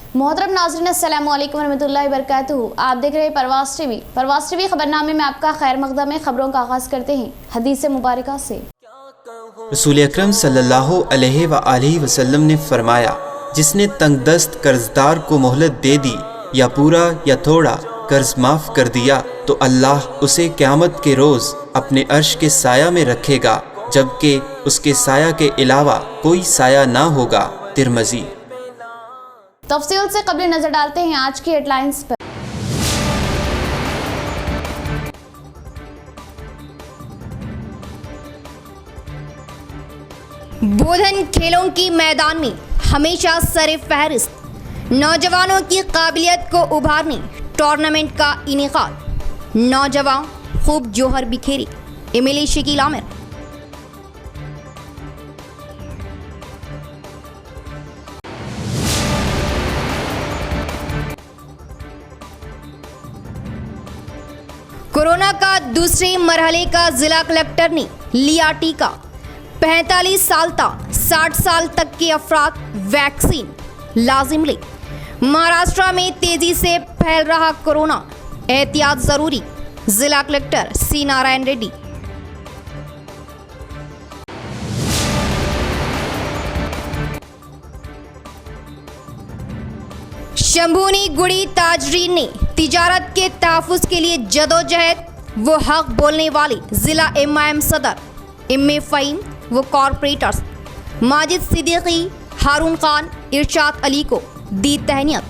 मोहतरम नाज़रीन अस्सलामु अलैकुम रहमतुल्लाहि व बरकातुहू। आप देख रहे हैं परवास टीवी खबरनामे में आपका खैर मक़दम है। खबरों का आगाज़ करते हैं हदीस मुबारका से। रसूल अकरम सल्लल्लाहु अलैहि व आलिहि वसल्लम ने फरमाया, जिसने तंगदस्त कर्जदार को मोहलत दे दी या पूरा या थोड़ा कर्ज माफ़ कर दिया तो अल्लाह उसे क़यामत के रोज़ अपने अर्श के साया में रखेगा, जबकि उसके साया के अलावा कोई साया ना होगा। तिरमिज़ी। तफसील से कबल नजर डालते हैं आज की हेडलाइंस पर। बोधन खेलों की मैदान में हमेशा सरे फहरिस्त, नौजवानों की काबिलियत को उभारने टूर्नामेंट का इनेकाद, नौजवान खूब जोहर बिखेरी। एमएलए शकील आमिर। कोरोना का दूसरे मरहले का जिला कलेक्टर ने लिया टीका। 45 साल तक 60 साल तक के अफराद वैक्सीन लाजिम ले। महाराष्ट्र में तेजी से फैल रहा कोरोना, एहतियात जरूरी। जिला कलेक्टर सी नारायण रेड्डी। शंभूनी गुड़ी ताजरीन ने तिजारत के तहफ़्फ़ुज़ के लिए जदोजहद वो हक बोलने वाले ज़िला एमआईएम सदर इम्मे फ़हीम व कॉरपोरेटर्स माजिद सिद्दीकी, हारून खान, इरशाद अली को दी तहनीत,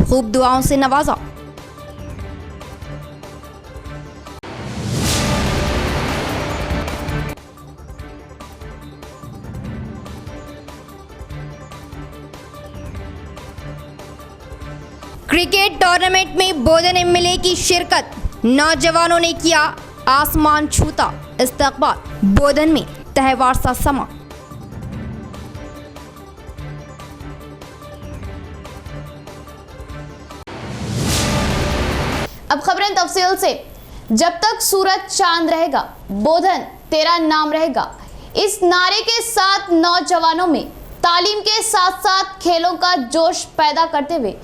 खूब दुआओं से नवाजा। क्रिकेट टूर्नामेंट में बोधन एमएलए की शिरकत, नौजवानों ने किया आसमान छूता इस्तकबाल। बोधन में तहवार सा समा। अब खबरें तफसील से। जब तक सूरज चांद रहेगा, बोधन तेरा नाम रहेगा। इस नारे के साथ नौजवानों में तालीम के साथ साथ खेलों का जोश पैदा करते हुए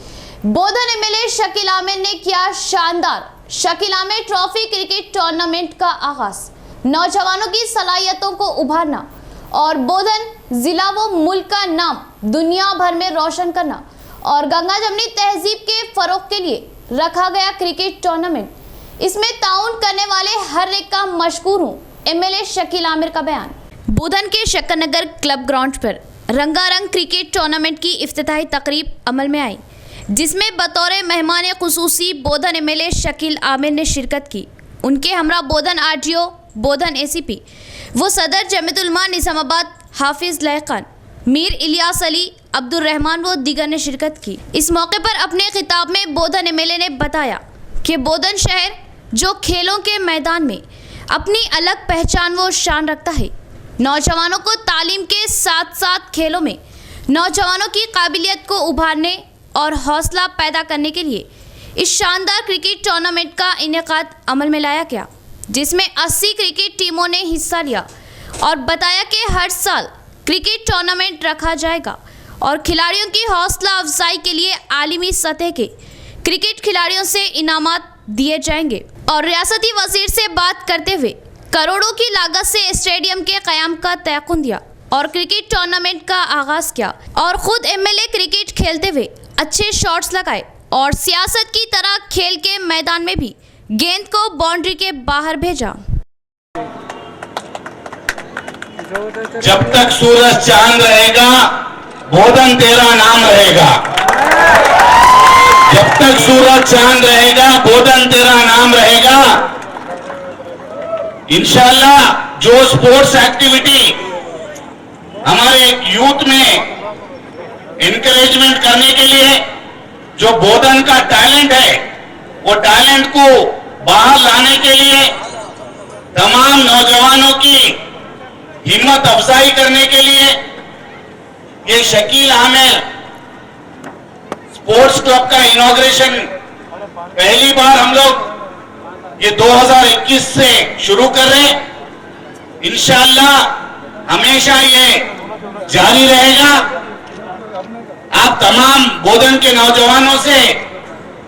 बोधन एमएलए शकील आमिर ने किया शानदार Shakeel Aamir trophy cricket tournament का आगाज। नौजवानों की सलाहियतों को उभारना और बोधन जिला व मुल्क का नाम दुनिया भर में रोशन करना और गंगा जमनी तहजीब के फरोग के लिए रखा गया क्रिकेट टूर्नामेंट। इसमें ताउन करने वाले हर एक का मशकूर हूँ। एमएलए शकील आमिर का बयान। बोधन के शक्कर नगर क्लब ग्राउंड पर रंगारंग क्रिकेट टूर्नामेंट की इफ्तिताही तकरीब अमल में आई, जिसमें बतौर मेहमान खुसूसी बोधन एमएलए शकील आमिर ने शिरकत की। उनके हमरा बोधन आरटीओ, बोधन एसीपी वो सदर जमीयत उलमा निज़ामाबाद हाफिज लहखान, मीर इलियास अली, अब्दुल रहमान व दीगर ने शिरकत की। इस मौके पर अपने खिताब में बोधन एमएलए ने बताया कि बोधन शहर जो खेलों के मैदान में अपनी अलग पहचान व शान रखता है, नौजवानों को तालीम के साथ साथ खेलों में नौजवानों की काबिलियत को उभारने और हौसला पैदा करने के लिए इस शानदार क्रिकेट टूर्नामेंट का इनेकाद अमल में लाया गया, जिसमें 80 क्रिकेट टीमों ने हिस्सा लिया और बताया कि हर साल क्रिकेट टूर्नामेंट रखा जाएगा और खिलाड़ियों की हौसला अफजाई के लिए आलिमी सतह के क्रिकेट खिलाड़ियों से इनामात दिए जाएंगे। और रियासती वजीर से बात करते हुए करोड़ों की लागत से स्टेडियम के क़याम का तयक़ुन दिया और क्रिकेट टूर्नामेंट का आगाज़ किया और ख़ुद एमएलए क्रिकेट खेलते हुए अच्छे शॉट्स लगाए और सियासत की तरह खेल के मैदान में भी गेंद को बाउंड्री के बाहर भेजा। जब तक सूरज चांद रहेगा, बोधन तेरा नाम रहेगा। जब तक सूरज चांद रहेगा, बोधन तेरा नाम रहेगा। इंशाअल्लाह जो स्पोर्ट्स एक्टिविटी हमारे यूथ में इनकरेजमेंट करने के लिए जो बोधन का टैलेंट है, वो टैलेंट को बाहर लाने के लिए तमाम नौजवानों की हिम्मत अफजाई करने के लिए ये शकील आमिर स्पोर्ट्स क्लब का इनॉग्रेशन पहली बार हम लोग ये 2021 से शुरू कर रहे हैं। इंशाअल्लाह हमेशा ये जारी रहेगा। आप तमाम बोधन के नौजवानों से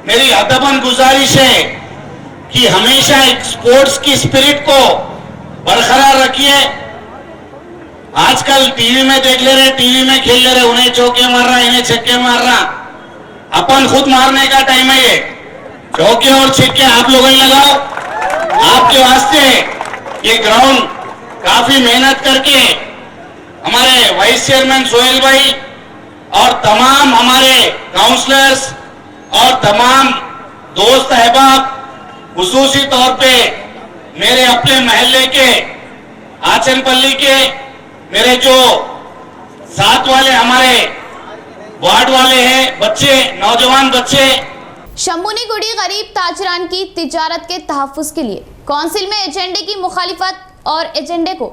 मेरी अदबन गुजारिश है कि हमेशा एक स्पोर्ट्स की स्पिरिट को बरकरार रखिए। आजकल टीवी में देख ले रहे, टीवी में खेल ले रहे, उन्हें चौके मार रहा, इन्हें छक्के मार रहा। अपन खुद मारने का टाइम है ये। चौके और छक्के आप लोगों ने लगाओ। आपके वास्ते ये ग्राउंड काफी मेहनत करके हमारे वाइस चेयरमैन सोहेल भाई और तमाम हमारे काउंसलर्स और तमाम दोस्त अहबाब, खुसूसी तौर पे मेरे अपने महल्ले के आचनपल्ली के मेरे जो साथ वाले हमारे वार्ड वाले हैं, बच्चे, नौजवान बच्चे। शंभूनी गुड़ी गरीब ताजरान की तिजारत के तहफ्फुज़ के लिए काउंसिल में एजेंडे की मुखालिफत और एजेंडे को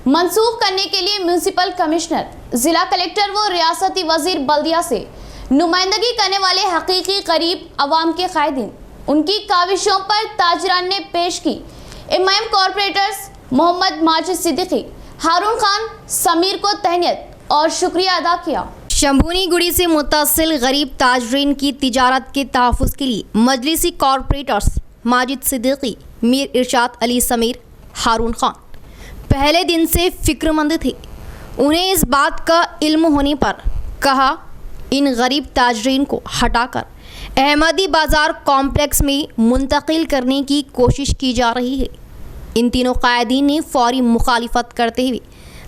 मंसूख करने के लिए म्यूनिसिपल कमिश्नर, जिला कलेक्टर व रियासती वजीर बल्दिया से नुमाइंदगी करने वाले हकीकी गरीब अवाम के कायदीन, उनकी काविशों पर ताजरान ने पेश की इमाम कॉरपोरेटर्स मोहम्मद माजिद सिद्दीकी, हारून खान, समीर को तहनीत और शुक्रिया अदा किया। शंभूनी गुड़ी से मुत्तसिल गरीब ताजरीन की तिजारत के तहफ़्फ़ुज़ के लिए मजलिसी कॉरपोरेटर्स माजिद सिद्दीकी, मीर इरशाद अली, समीर, हारून खान पहले दिन से फ़िक्रमंद थे। उन्हें इस बात का इल्म होने पर कहा इन गरीब ताजरीन को हटाकर अहमदी बाज़ार कॉम्प्लेक्स में मुंतकिल करने की कोशिश की जा रही है। इन तीनों कायदीन ने फौरी मुखालिफत करते हुए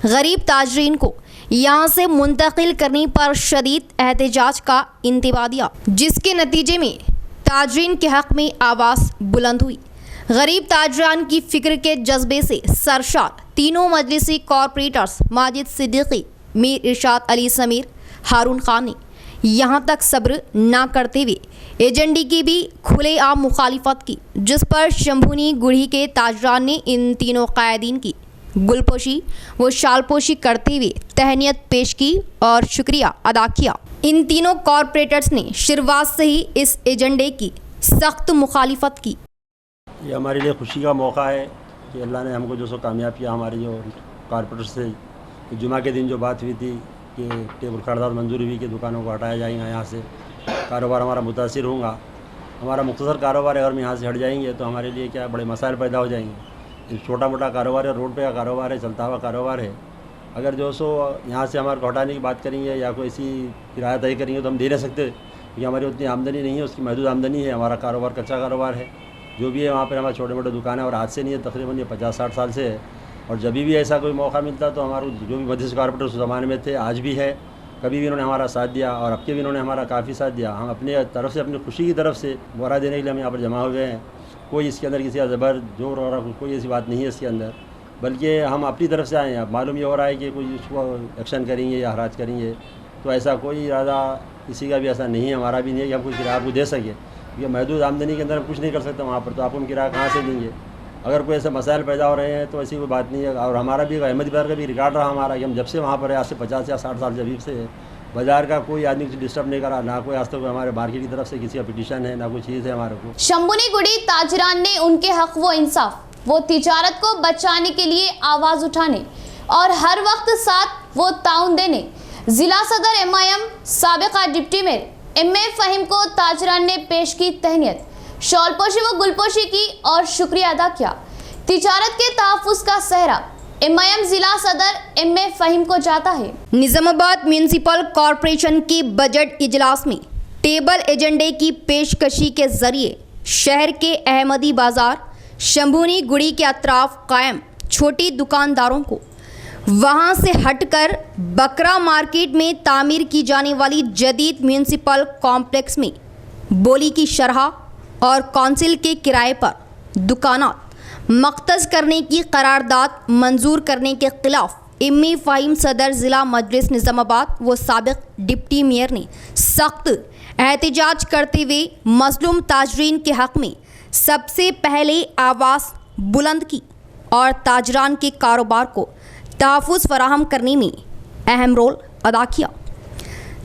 गरीब ताजरीन को यहाँ से मुंतकिल करने पर शदीद एहतजाज का इंतबा दिया, जिसके नतीजे में ताजरीन के हक़ में आवाज़ बुलंद हुई। गरीब ताजरान की फ़िक्र के जज्बे से सरशार तीनों मजलिसी कॉरपोरेटर्स माजिद सिद्दीकी, मीर इरशाद अली, समीर, हारून खान ने यहाँ तक सब्र ना करते हुए एजेंडे की भी खुलेआम मुखालिफत की, जिस पर शंभूनी गुड़ी के ताजरान ने इन तीनों कायदीन की गुलपोशी व शालपोशी करते हुए तहनीत पेश की और शुक्रिया अदा किया। इन तीनों कॉरपोरेटर्स ने शुरुआत से ही इस एजेंडे की सख्त मुखालिफत की। ये हमारे लिए खुशी का मौका है कि अल्लाह ने हमको जो सो कामयाब किया। हमारे जो कॉरपोरेटर से जुमा के दिन जो बात हुई थी कि टेबल खरीदार मंजूरी हुई कि दुकानों को हटाया जाएगा, यहाँ से कारोबार हमारा मुतासिर होगा। हमारा मुख्तसर कारोबार है, अगर हम यहाँ से हट जाएंगे तो हमारे लिए क्या बड़े मसाइल पैदा हो जाएंगे। एक छोटा मोटा कारोबार है, रोड पे का कारोबार है, चलता हुआ कारोबार है। अगर जो सो यहाँ से हमारे को हटाने की बात करेंगे या कोई ऐसी किराया तय करेंगे तो हम दे नहीं सकते, क्योंकि हमारी उतनी आमदनी नहीं है, उसकी महदूद आमदनी है। हमारा कारोबार कच्चा कारोबार है, जो भी है वहाँ पर हमारे छोटे मोटे दुकान है और आज से नहीं है, तकरीबन ये 50-60 साल से है। और जब भी ऐसा कोई मौका मिलता तो हमारे जो भी मजलिस कॉरपोरेटर उस ज़माने में थे, आज भी है, कभी भी इन्होंने हमारा साथ दिया और अब के भी इन्होंने हमारा काफ़ी साथ दिया। हम अपने तरफ से, अपनी खुशी की तरफ से बोरा देने के लिए हम यहाँ पर जमा हो गए हैं। कोई इसके अंदर किसी का ज़बर जोर हो रहा, कोई ऐसी बात नहीं है इसके अंदर, बल्कि हम अपनी तरफ से आए हैं। अब मालूम ये हो रहा है कि कोई इसको एक्शन करेंगे या हराज करेंगे, तो ऐसा कोई इरादा किसी का भी ऐसा नहीं है, हमारा भी नहीं है कि हम कुछ किराया आपको दे सके, क्योंकि महदूद आमदनी के अंदर हम कुछ नहीं कर सकते वहाँ पर, तो आपको हम किराया कहाँ से देंगे। अगर कोई ऐसे मसाइल पैदा हो रहे हैं तो ऐसी कोई बात नहीं है। और हमारा भी अहमदी बाज़ार का भी रिकॉर्ड रहा हमारा कि हम जब से वहाँ पर है, आज से 50 या 60 साल जब से है, बाजार का कोई आदमी कुछ डिस्टर्ब नहीं करा, ना कोई आज तक हमारे मार्केट की तरफ से किसी का पिटीशन है, ना कोई चीज़ है हमारे को। शंभूनी गुड़ी ताजरान ने उनके हक व इंसाफ वो तिजारत को बचाने के लिए आवाज़ उठाने और हर वक्त साथ वो ताउन देने जिला सदर MIM साबिका डिप्टी मेयर MA फ़हीम को ताजरान ने पेश की तहनीत, शॉलपोशी व गुलपोशी की और शुक्रिया अदा किया। तिजारत के तहफ़्फ़ुज़ का सहरा MIM जिला सदर MA फ़हीम को जाता है। निज़ामाबाद म्यूनिसिपल कॉरपोरेशन की बजट इजलास में टेबल एजेंडे की पेशकशी के जरिए शहर के अहमदी बाज़ार शंभूनी गुड़ी के अतराफ कायम छोटी दुकानदारों को वहां से हटकर बकरा मार्केट में तामीर की जाने वाली जदीद म्यूनिसिपल कॉम्प्लेक्स में बोली की शरह और काउंसिल के किराए पर दुकानात मख्तस करने की करारदाद मंजूर करने के खिलाफ MA फ़हीम सदर ज़िला मजलिस निज़ामाबाद व साबिक डिप्टी मेयर ने सख्त एहतजाज करते हुए मज़लूम ताजरीन के हक़ में सबसे पहले आवाज़ बुलंद की और ताजरान के कारोबार को तहफ़्फ़ुज़ फराहम करने में अहम रोल अदा किया,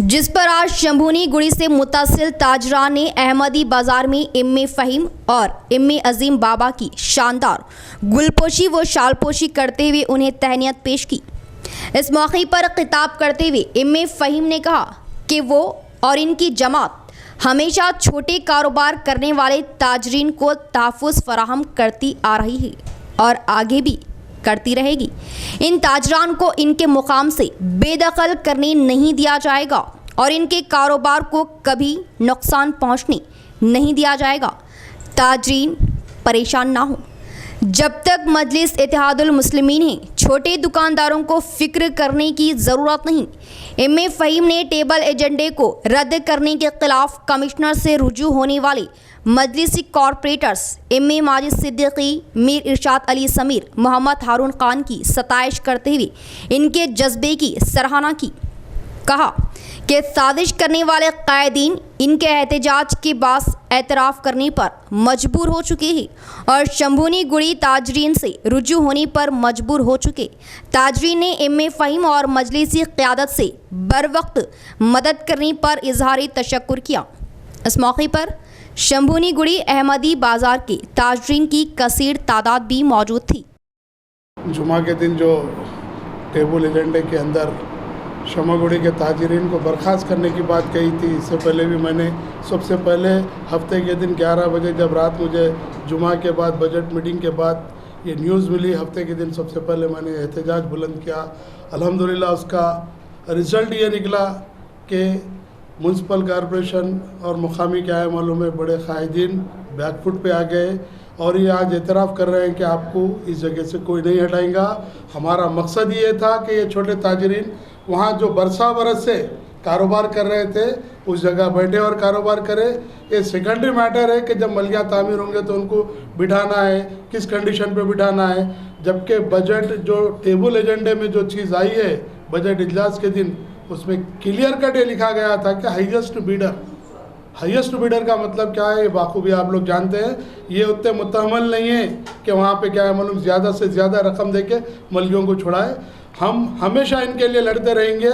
जिस पर आज शंभूनी गुड़ी से मुत्तसिल ताजरान ने अहमदी बाज़ार में MA फ़हीम और MA अजीम बाबा की शानदार गुलपोशी व शालपोशी करते हुए उन्हें तहनीत पेश की। इस मौके पर खिताब करते हुए MA फ़हीम ने कहा कि वो और इनकी जमात हमेशा छोटे कारोबार करने वाले ताजरीन को तहफ़्फ़ुज़ फराहम करती आ रही है और आगे भी करती रहेगी। इन ताजरान को इनके मुकाम से बेदखल करने नहीं दिया जाएगा और इनके कारोबार को कभी नुकसान पहुंचने नहीं दिया जाएगा। ताजरीन परेशान ना हो। जब तक मजलिस इत्तेहादुल मुस्लिमीन है, छोटे दुकानदारों को फिक्र करने की ज़रूरत नहीं। एम.ए. फ़हीम ने टेबल एजेंडे को रद्द करने के खिलाफ कमिश्नर से रुजू होने वाले मजलिसी कॉरपोरेटर्स एम.ए. माजिद सिद्दीकी, मीर इरशाद अली समीर, मोहम्मद हारून खान की सताइश करते हुए इनके जज्बे की सराहना की। कहा कि साजिश करने वाले कायदीन इनके एहतजाज के बाद एतराफ़ करने पर मजबूर हो चुके हैं और शंभूनी गुड़ी ताजरीन से रुजू होने पर मजबूर हो चुके। ताजरीन ने एम.ए. फ़हीम और मजलिसी क़यादत से बर वक्त मदद करने पर इजहार तशक्कुर किया। इस मौके पर शंभूनी गुड़ी अहमदी बाज़ार के ताजरीन की कसीर तादाद भी मौजूद थी। जुमा के दिन जो टेबल एजेंडे के अंदर शमागुड़ी के ताजरीन को बर्खास्त करने की बात कही थी, इससे पहले भी मैंने सबसे पहले हफ्ते के दिन 11 बजे जब रात मुझे जुमा के बाद बजट मीटिंग के बाद ये न्यूज़ मिली, हफ्ते के दिन सबसे पहले मैंने एहतजाज बुलंद किया। अल्हम्दुलिल्लाह उसका रिज़ल्ट ये निकला कि म्यूनसिपल कॉरपोरेशन और मुकामी क्या है मालूम है, बड़े कायदीन बैकफुट पे आ गए और ये आज एतराफ़ कर रहे हैं कि आपको इस जगह से कोई नहीं हटाएगा। हमारा मकसद ये था कि ये छोटे ताजरीन वहाँ जो बरस से कारोबार कर रहे थे उस जगह बैठे और कारोबार करें। ये सेकेंडरी मैटर है कि जब मलिया तामीर होंगे तो उनको बिठाना है, किस कंडीशन पे बिठाना है। जबकि बजट जो टेबल एजेंडे में जो चीज़ आई है बजट इजलास के दिन, उसमें क्लियर कट ये लिखा गया था कि हाईएस्ट बीडर। हाईएस्ट बीडर का मतलब क्या है ये बाखूबी आप लोग जानते हैं। ये उतने मुतहमल नहीं है कि वहाँ पे क्या है मालूम ज़्यादा से ज़्यादा रकम दे के मलियों को छुड़ाए। हम हमेशा इनके लिए लड़ते रहेंगे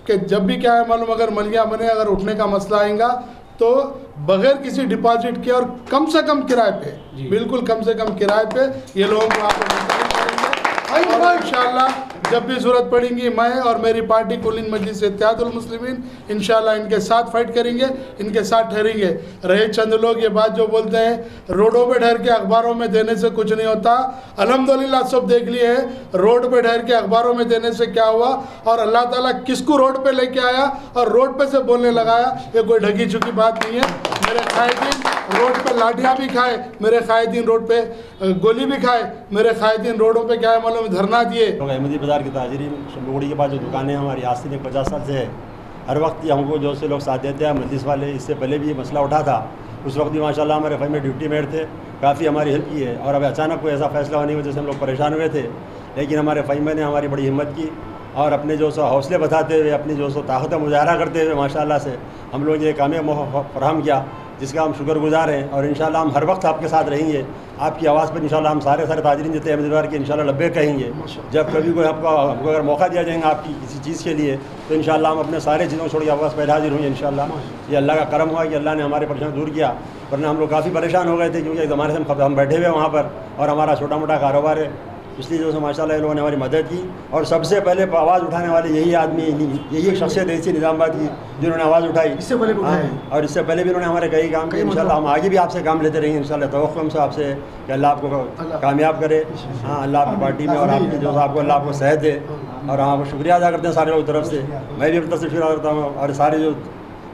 कि जब भी क्या है मालूम अगर मलिया बने, अगर उठने का मसला आएगा तो बगैर किसी डिपॉजिट के और कम से कम किराए पे, बिल्कुल कम से कम किराए पे ये लोगों को आप और इंशाल्लाह जब भी ज़रूरत पड़ेगी मैं और मेरी पार्टी कुलीन मजलिस इत्तेहादुल मुस्लिमीन इंशाल्लाह इनके साथ फाइट करेंगे, इनके साथ ठहरेंगे। रहे चंद लोग ये बात जो बोलते हैं रोडों पे ठहर के अखबारों में देने से कुछ नहीं होता, अल्हम्दुलिल्लाह सब देख लिए है रोड पे ठहर के अखबारों में देने से क्या हुआ और अल्लाह ताला किसको रोड पे लेके आया और रोड पे से बोलने लगाया। ये कोई ढकी चुकी बात नहीं है। मेरे कायदीन रोड पे लाठियाँ भी खाए, मेरे कायदीन रोड पे गोली भी खाए, मेरे कायदीन रोडों पे क्या है मालूम धरना दिए। अहमदी बाज़ार की ताजरीन शंभूगुड़ी के पास जो दुकानें हैं हमारी आज से 50 साल से है, हर वक्त ही हमको जो से लोग साथ देते हैं मजलिस वाले। इससे पहले भी ये मसला उठा था, उस वक्त भी माशाल्लाह हमारे फ़हीम में ड्यूटी मेट थे, काफ़ी हमारी हेल्प की है। और अब अचानक कोई ऐसा फैसला होने की वजह से हम लोग परेशान हुए थे, लेकिन हमारे फ़हीम ने हमारी बड़ी हिम्मत की और अपने जो सो हौसले बताते हुए, अपनी जो सो ताकत मुजाहरा करते हुए माशाल्लाह से हम लोग ये कामयाब मौका फराहम किया, जिसका हम शुक्रगुजार हैं। और इंशाल्लाह हम हर वक्त आपके साथ रहेंगे। आपकी आवाज़ पर इंशाल्लाह हम सारे ताजरीन जितने अहमदीबार के इंशाल्लाह लब्बे कहेंगे। जब कभी कोई हमको अगर मौका दिया जाएगा आपकी किसी चीज़ के लिए तो इंशाल्लाह हम अपने सारे चीज़ों छोड़ के आवाज़ पर हाजिर होंगे इंशाल्लाह। ये अल्लाह का करम हुआ कि अल्लाह ने हमारे परेशान दूर किया, वरना हम लोग काफ़ी परेशान हो गए थे क्योंकि एक ज़माने से हम बैठे हुए वहाँ पर और हमारा छोटा मोटा कारोबार है, इसलिए जो माशाल्लाह इन लोगों ने हमारी मदद की। और सबसे पहले आवाज़ उठाने वाले यही आदमी, यही एक शख्सियत ऐसी निज़ामाबाद की जिन्होंने आवाज़ उठाई इससे पहले और इससे पहले भी उन्होंने हमारे कई काम किए। इंशाल्लाह हम आगे भी आपसे काम लेते रहेंगे इंशाल्लाह। तवक्कुल हमसे आपसे कि अल्लाह आपको कामयाब करे। हाँ, अल्लाह आपकी पार्टी में और आपकी जो आपको अल्लाह आपको सेहत दे। और हम आपको शुक्रिया अदा करते हैं सारे लोगों की तरफ से। मैं भी अपनी तरफ से शुक्रिया अदा करता हूँ और सारे जो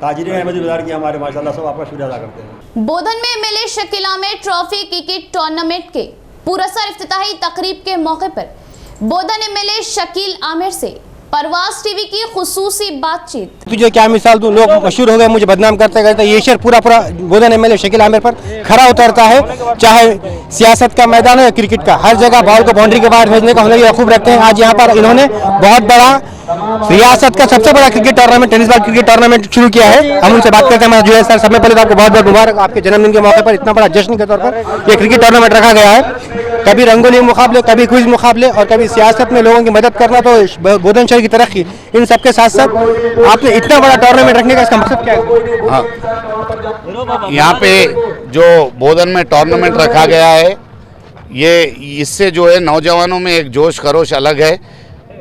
ताजरीन अहमदी बाज़ार की हमारे माशाल्लाह सब आपका शुक्रिया अदा करते हैं। बोधन में मिले Shakeel Aamir trophy cricket tournament के पुरस्कार इफ्तिताही तकरीब के मौके पर बोधन एमएलए शकील आमिर से परवाज़ टीवी की खुसूसी बातचीत। तुझे क्या मिसाल दूं, लोग मशहूर हो गए, मुझे बदनाम करते करते। ये शेर पूरा बोधन एमएलए शकील आमिर पर खरा उतरता है, चाहे सियासत का मैदान हो या क्रिकेट का। हर जगह बॉल को बाउंड्री के बाहर भेजने का हुनर खूब रखते हैं। आज यहाँ पर इन्होंने बहुत बड़ा रियासत का सबसे बड़ा cricket tournament, tennis ball cricket tournament शुरू किया है। हम उनसे बात करते हैं। जो है सर, सबसे पहले तो आपको बहुत बहुत मुबारक, आपके जन्मदिन के मौके पर इतना बड़ा जश्न के तौर पर ये क्रिकेट टूर्नामेंट रखा गया है। कभी रंगोली मुकाबले, कभी क्विज मुकाबले और कभी सियासत में लोगों की मदद करना, तो बोधन शहर की तरक्की, इन सबके साथ साथ आपने इतना बड़ा टूर्नामेंट रखने का इसका मकसद क्या है? हाँ, यहाँ पे जो बोधन में टूर्नामेंट रखा गया है, ये इससे जो है नौजवानों में एक जोश खरोश अलग है।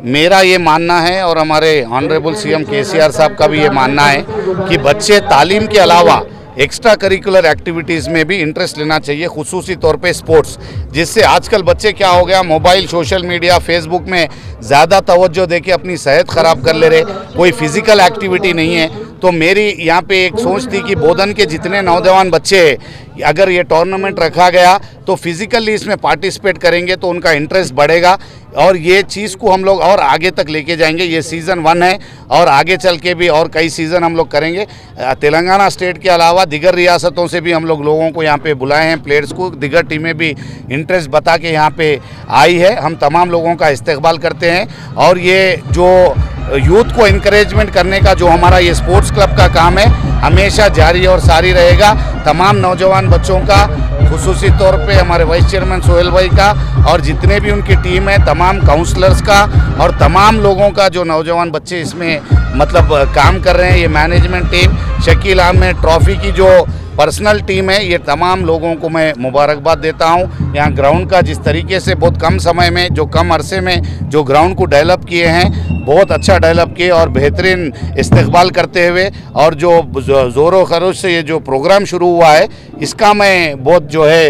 मेरा ये मानना है और हमारे ऑनरेबल सीएम केसीआर साहब का भी ये मानना है कि बच्चे तालीम के अलावा एक्स्ट्रा करिकुलर एक्टिविटीज़ में भी इंटरेस्ट लेना चाहिए, खुसूसी तौर पे स्पोर्ट्स, जिससे आजकल बच्चे क्या हो गया, मोबाइल, सोशल मीडिया, फेसबुक में ज़्यादा तवज्जो देके अपनी सेहत ख़राब कर ले रहे, कोई फिज़िकल एक्टिविटी नहीं है। तो मेरी यहाँ पे एक सोच थी कि बोधन के जितने नौजवान बच्चे हैं, अगर ये टूर्नामेंट रखा गया तो फिज़िकली इसमें पार्टिसिपेट करेंगे तो उनका इंटरेस्ट बढ़ेगा और ये चीज़ को हम लोग और आगे तक लेके जाएंगे। ये सीज़न 1 है और आगे चल के भी और कई सीज़न हम लोग करेंगे। तेलंगाना स्टेट के अलावा दिगर रियासतों से भी हम लोगों को यहाँ पे बुलाए हैं, प्लेयर्स को, दिगर टीमें भी इंटरेस्ट बता के यहाँ पे आई है। हम तमाम लोगों का इस्तेकबाल करते हैं और ये जो यूथ को इनकरेजमेंट करने का जो हमारा ये स्पोर्ट्स क्लब का काम है हमेशा जारी और सारी रहेगा। तमाम नौजवान बच्चों का, खुसूसी तौर पे हमारे वाइस चेयरमैन सोहेल भाई का और जितने भी उनकी टीम है, तमाम काउंसलर्स का और तमाम लोगों का, जो नौजवान बच्चे इसमें मतलब काम कर रहे हैं, ये management team, Shakeel Ahmed trophy की जो पर्सनल टीम है, ये तमाम लोगों को मैं मुबारकबाद देता हूँ। यहाँ ग्राउंड का जिस तरीके से बहुत कम समय में, जो कम अरसे में जो ग्राउंड को डेवलप किए हैं, बहुत अच्छा डेवलप किए और बेहतरीन इस्तेकबाल करते हुए, और जो ज़ोरों खरोश से ये जो प्रोग्राम शुरू हुआ है इसका मैं बहुत जो है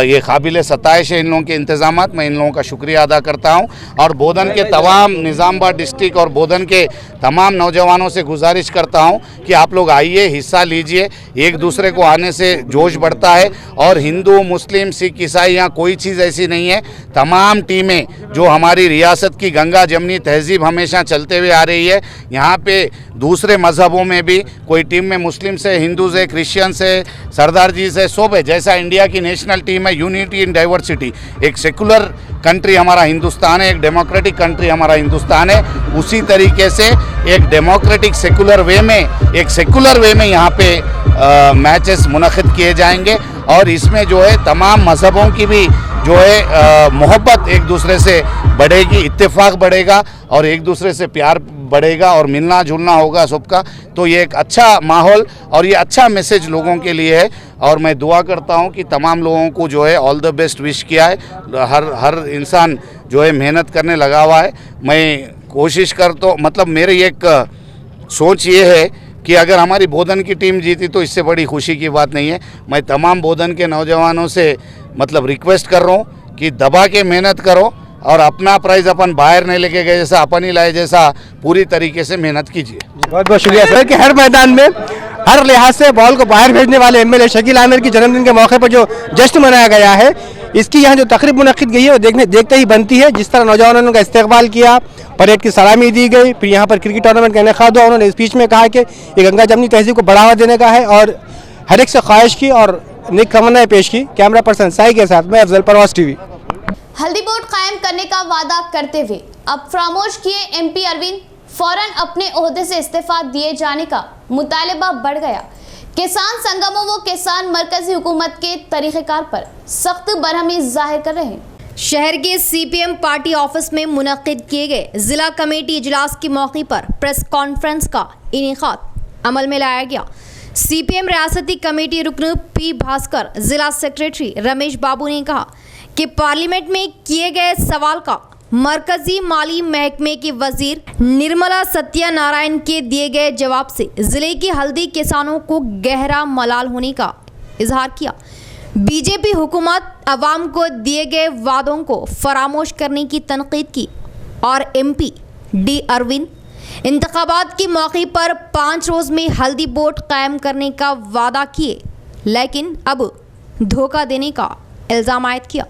ये काबिल सताइश है इन लोगों के इंतज़ामात। मैं इन लोगों का शुक्रिया अदा करता हूँ और बोधन के तमाम निज़ामाबाद डिस्ट्रिक्ट और बोधन के तमाम नौजवानों से गुजारिश करता हूँ कि आप लोग आइए, हिस्सा लीजिए। एक दूसरे को आने से जोश बढ़ता है और हिंदू, मुस्लिम, सिख, ईसाई, यहाँ कोई चीज़ ऐसी नहीं है। तमाम टीमें जो हमारी रियासत की गंगा जमनी तहजीब हमेशा चलते हुए आ रही है, यहाँ पे दूसरे मज़हबों में भी कोई टीम में मुस्लिम से, हिंदू से, क्रिश्चियन से, सरदार जी से, सब है। जैसा इंडिया की नेशनल टीम है यूनिटी इन डाइवर्सिटी, एक सेकुलर कंट्री हमारा हिंदुस्तान है, एक डेमोक्रेटिक कंट्री हमारा हिंदुस्तान है, उसी तरीके से एक डेमोक्रेटिक सेकुलर वे में यहाँ पे मैचेस मुनक़िद किए जाएंगे और इसमें जो है तमाम मज़हबों की भी जो है मोहब्बत एक दूसरे से बढ़ेगी, इत्तेफाक बढ़ेगा और एक दूसरे से प्यार बढ़ेगा और मिलना जुलना होगा सबका। तो ये एक अच्छा माहौल और ये अच्छा मैसेज लोगों के लिए है और मैं दुआ करता हूँ कि तमाम लोगों को जो है ऑल द बेस्ट विश किया है। हर इंसान जो है मेहनत करने लगा हुआ है। मैं कोशिश करता, मतलब मेरी एक सोच ये है कि अगर हमारी बोधन की टीम जीती तो इससे बड़ी खुशी की बात नहीं है। मैं तमाम बोधन के नौजवानों से मतलब रिक्वेस्ट कर रहा हूँ कि दबा के मेहनत करो और अपना प्राइज़ अपन बाहर नहीं लेके गए, जैसा अपन ही लाए, जैसा पूरी तरीके से मेहनत कीजिए। बहुत बहुत शुक्रिया सर कि हर मैदान में हर लिहाज से बॉल को बाहर भेजने वाले एमएलए शकील अहमद की जन्मदिन के मौके पर जो जश्न मनाया गया है, इसकी यहाँ जो तकरीब मुनक़िद गई है वो देखते ही बनती है। जिस तरह नौजवानों का इस्तेकबाल किया, परेड की सलामी दी गई, फिर यहाँ पर क्रिकेट टूर्नामेंट का इनेकाद हुआ। उन्होंने स्पीच में कहा कि ये गंगा जमनी तहजीब को बढ़ावा देने का है और हर एक से ख्वाहिश की और नेक तमन्नाएं पेश की। कैमरा पर्सन साई के साथ मैं अफजल, परवाज़ टीवी। हल्दी बोर्ड कायम करने का वादा करते हुए अब फरामोश किए एमपी अरविंद, फौरन अपने ओहदे से इस्तीफा दिए जाने का मुतालबा बढ़ गया। किसान संगमों व किसान मरकजी हुकूमत के तरीक़ेकार पर सख्त बरहमी जाहिर कर रहे हैं। शहर के सीपीएम पार्टी ऑफिस में मुनक़िद किए गए जिला कमेटी इजलास के मौके पर प्रेस कॉन्फ्रेंस का इनेकाद अमल में लाया गया। सीपीएम रियासती कमेटी रुकन पी भास्कर, जिला सेक्रेटरी रमेश बाबू ने कहा कि पार्लियामेंट में किए गए सवाल का मरकजी माली महकमे के वजीर निर्मला सत्यानारायण के दिए गए जवाब से जिले के हल्दी किसानों को गहरा मलाल होने का इजहार किया। बीजेपी हुकूमत अवाम को दिए गए वादों को फरामोश करने की तनकीद की और एमपी डी अरविंद इंतखाबात के मौके पर 5 रोज़ में हल्दी बोर्ड कायम करने का वादा किए, लेकिन अब धोखा देने का इल्ज़ाम आयद किया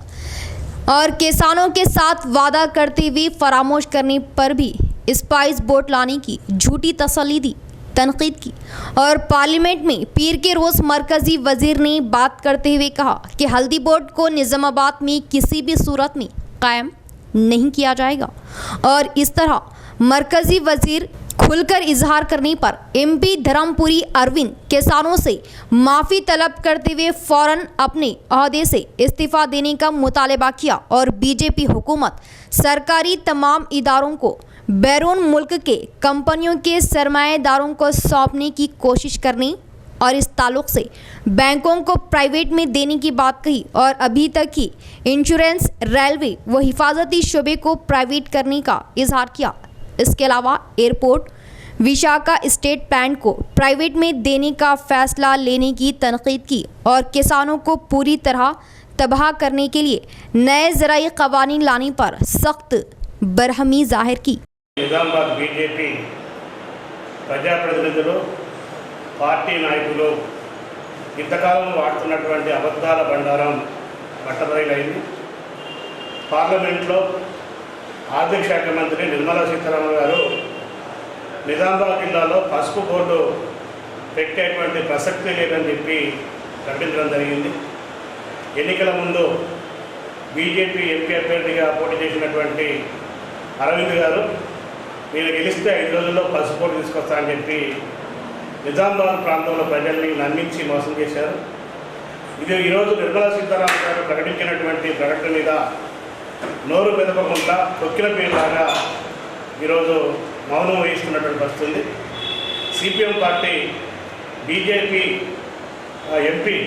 और किसानों के साथ वादा करते हुए फरामोश करने पर भी स्पाइस बोर्ड लाने की झूठी तसल्ली दी, तनकीद की और पार्लियामेंट में पीर के रोज़ मरकजी वजीर ने बात करते हुए कहा कि हल्दी बोर्ड को निज़ामाबाद में किसी भी सूरत में कायम नहीं किया जाएगा और इस तरह मरकजी वजीर खुलकर इजहार करने पर एमपी धर्मपुरी अरविंद किसानों से माफ़ी तलब करते हुए फौरन अपने ओहदे से इस्तीफ़ा देने का मुतालबा किया और बीजेपी हुकूमत सरकारी तमाम इदारों को बैरून मुल्क के कंपनियों के सरमाएदारों को सौंपने की कोशिश करने और इस ताल्लुक से बैंकों को प्राइवेट में देने की बात कही और अभी तक ही इंश्योरेंस, रेलवे व हिफाजती शोबे को प्राइवेट करने का इजहार किया। इसके अलावा एयरपोर्ट, विशाखा स्टेट प्लांट को प्राइवेट में देने का फैसला लेने की तनकीद की और किसानों को पूरी तरह तबाह करने के लिए नए ज़राई क़वानीन लाने पर सख्त बरहमी जाहिर की। నిజామాబాద్ బీజేపీ ప్రజాప్రతినిధులు, పార్టీ నాయకులు ఇంతకాలం వాడుతున్నటువంటి అబద్ధాల బండారం బట్టబయలైంది. పార్లమెంట్లో ఆర్థిక శాఖ మంత్రి నిర్మలా సీతారామన్ గారు నిజామాబాద్ జిల్లాలో పసుపు బోర్డు పెట్టేటువంటి ప్రసక్తి లేదని చెప్పి ప్రకటించడం జరిగింది. ఎన్నికల ముందు బీజేపీ ఎంపీ అభ్యర్థిగా పోటీ చేసినటువంటి అరవింద్ గారు నేను గెలిస్తే 5 రోజుల్లో పసుపు బోర్డు తీసుకొస్తానని చెప్పి నిజామాబాద్ ప్రాంతంలో ప్రజల్ని నమ్మించి మోసం చేశారు. ఇది ఈరోజు నిర్మలా సీతారామన్ గారు ప్రకటించినటువంటి ప్రకటన మీద నోరు మెదపకుండా తొక్కిన పేరులాగా ఈరోజు మౌనం వహిస్తున్నటువంటి వస్తుంది. సిపిఎం పార్టీ బీజేపీ ఎంపీ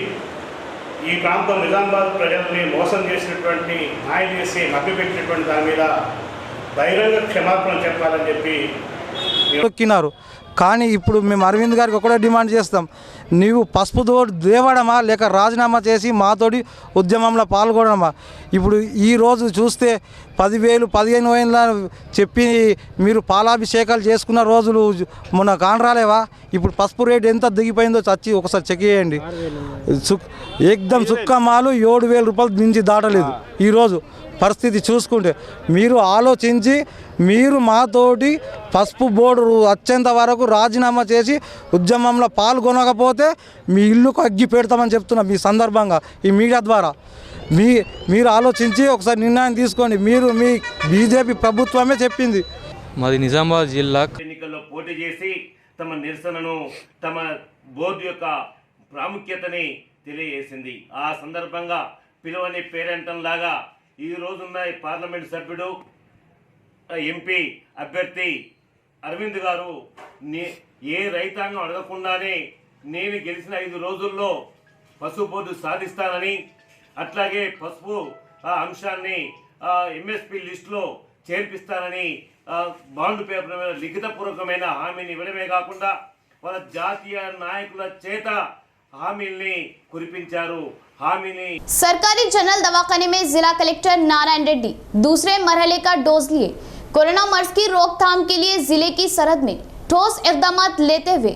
ఈ ప్రాంతం నిజామాబాద్ ప్రజల్ని మోసం చేసినటువంటి, మాయ చేసి మభ్యపెట్టినటువంటి దాని మీద బహిరంగ క్షమాపణ చెప్పాలని చెప్పి తొక్కినారు. కానీ ఇప్పుడు మేము అరవింద్ గారికి ఒకటే డిమాండ్ చేస్తాం, నీవు పసుపు తోడు దేవడమా లేక రాజీనామా చేసి మాతోటి ఉద్యమంలో పాల్గొనడమా? ఇప్పుడు ఈరోజు చూస్తే 10,000 15,000 చెప్పి మీరు పాలాభిషేకాలు చేసుకున్న రోజులు మొన్న కానరాలేవా? ఇప్పుడు పసుపు రేటు ఎంత దిగిపోయిందో చచ్చి ఒకసారి చెక్ చేయండి. ఏకదం సుక్కమాలు 7,000 రూపాయలు మించి దాటలేదు ఈరోజు పరిస్థితి చూసుకుంటే. మీరు ఆలోచించి మీరు మాతోటి పసుపు బోర్డు వచ్చేంత వరకు రాజీనామా చేసి ఉద్యమంలో పాల్గొనకపోతే మీ ఇల్లుకు అగ్గి పెడతామని చెప్తున్నా మీ సందర్భంగా ఈ మీడియా ద్వారా. మీరు ఆలోచించి ఒకసారి నిర్ణయం తీసుకోండి. మీరు మీ బీజేపీ ప్రభుత్వమే చెప్పింది. మాది నిజామాబాద్ జిల్లా. ఎన్నికల్లో పోటీ చేసి తమ నిరసనను, తమ బోర్డు యొక్క ప్రాముఖ్యతని తెలియజేసింది. ఆ సందర్భంగా పిలువని పేరెంటంలాగా ఈ రోజున్న పార్లమెంట్ సభ్యుడు ఎంపీ అభ్యర్థి అరవింద్ గారు ఏ రైతాంగం అడగకుండానే నేను గెలిచిన 5 రోజుల్లో పసుపు బోర్డు సాధిస్తానని, అట్లాగే పసుపు అంశాన్ని ఎంఎస్పీ లిస్టులో చేర్పిస్తానని బాండ్ పేపర్ మీద లిఖితపూర్వకమైన హామీని ఇవ్వడమే కాకుండా వాళ్ళ జాతీయ నాయకుల చేత हामिलने कुरिपिंचारू हामिनी। सरकारी जनरल दवाखाने में जिला कलेक्टर नारायण रेड्डी दूसरे मरहले का डोज लिए कोरोना मर्ज की रोकथाम के लिए जिले की सरहद में ठोस इकदाम लेते हुए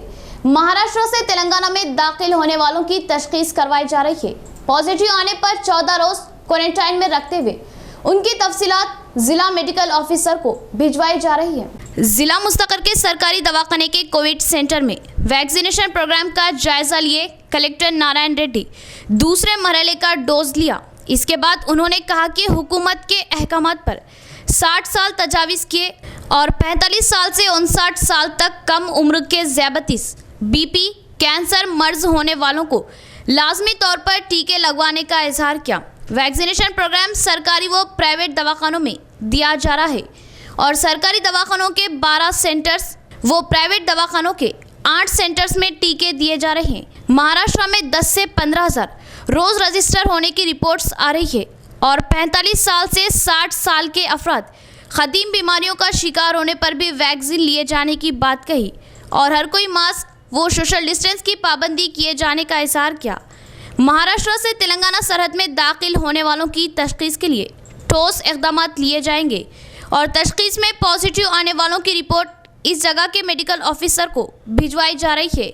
महाराष्ट्र से तेलंगाना में दाखिल होने वालों की तशखीस करवाई जा रही है। पॉजिटिव आने पर 14 रोज क्वारंटाइन में रखते हुए उनकी तफसीलात जिला मेडिकल ऑफिसर को भिजवाई जा रही है। जिला मुस्तकर के सरकारी दवाखाने के कोविड सेंटर में वैक्सीनेशन प्रोग्राम का जायजा लिए कलेक्टर नारायण रेड्डी दूसरे मरहले का डोज लिया। इसके बाद उन्होंने कहा कि हुकूमत के अहकामात पर 60 साल तजावीज़ किए और 45 साल से 59 साल तक कम उम्र के ज़ियाबतीस, बीपी, कैंसर मर्ज होने वालों को लाजमी तौर पर टीके लगवाने का इजहार किया। वैक्सीनेशन प्रोग्राम सरकारी व प्राइवेट दवाखानों में दिया जा रहा है और सरकारी दवाखानों के 12 सेंटर्स वो प्राइवेट दवाखानों के 8 सेंटर्स में टीके दिए जा रहे हैं। महाराष्ट्र में 10 से 15,000 रोज़ रजिस्टर होने की रिपोर्ट्स आ रही है और 45 साल से 60 साल के अफराद ख़दीम बीमारियों का शिकार होने पर भी वैक्सीन लिए जाने की बात कही और हर कोई मास्क वो सोशल डिस्टेंस की पाबंदी किए जाने का इजहार किया। महाराष्ट्र से तेलंगाना सरहद में दाखिल होने वालों की तशखीस के लिए ठोस इकदाम लिए जाएंगे और तशखीस में पॉजिटिव आने वालों की रिपोर्ट इस जगह के मेडिकल ऑफिसर को भिजवाई जा रही है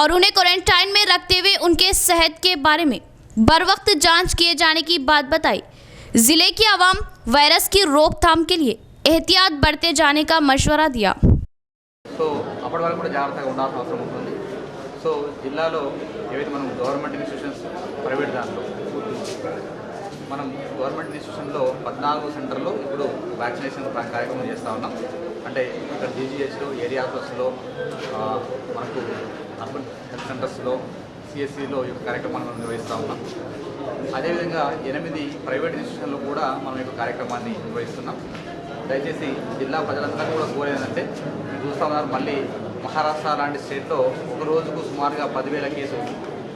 और उन्हें क्वारंटाइन में रखते हुए उनके सेहत के बारे में बर वक्त जांच किए जाने की बात बताई। ज़िले की आवाम वायरस की रोकथाम के लिए एहतियात बरते जाने का मशवरा दिया। సో అప్పటి వరకు కూడా జాగ్రత్తగా ఉండాల్సిన అవసరం ఉంటుంది। సో జిల్లాలో ఏవైతే మనం గవర్నమెంట్ ఇన్స్టిట్యూషన్స్, ప్రైవేట్ దాంట్లో మనం గవర్నమెంట్ ఇన్స్టిట్యూషన్లో 14 సెంటర్లో ఇప్పుడు వ్యాక్సినేషన్ కార్యక్రమం చేస్తూ ఉన్నాం। అంటే ఇక్కడ జీజీహెచ్లో, ఏరియా హాస్పిటల్స్లో, మనకు అర్బన్ హెల్త్ సెంటర్స్లో, సిఎస్సిలో ఈ కార్యక్రమాన్ని మనం నిర్వహిస్తూ ఉన్నాం। అదేవిధంగా 8 ప్రైవేట్ ఇన్స్టిట్యూషన్లో కూడా మనం ఈ కార్యక్రమాన్ని నిర్వహిస్తున్నాం। దయచేసి జిల్లా ప్రజలందరూ కూడా కోరేదంటే చూస్తూ ఉన్నారు, మళ్ళీ మహారాష్ట్ర లాంటి స్టేట్లో ఒక రోజుకు సుమారుగా 10,000 కేసులు,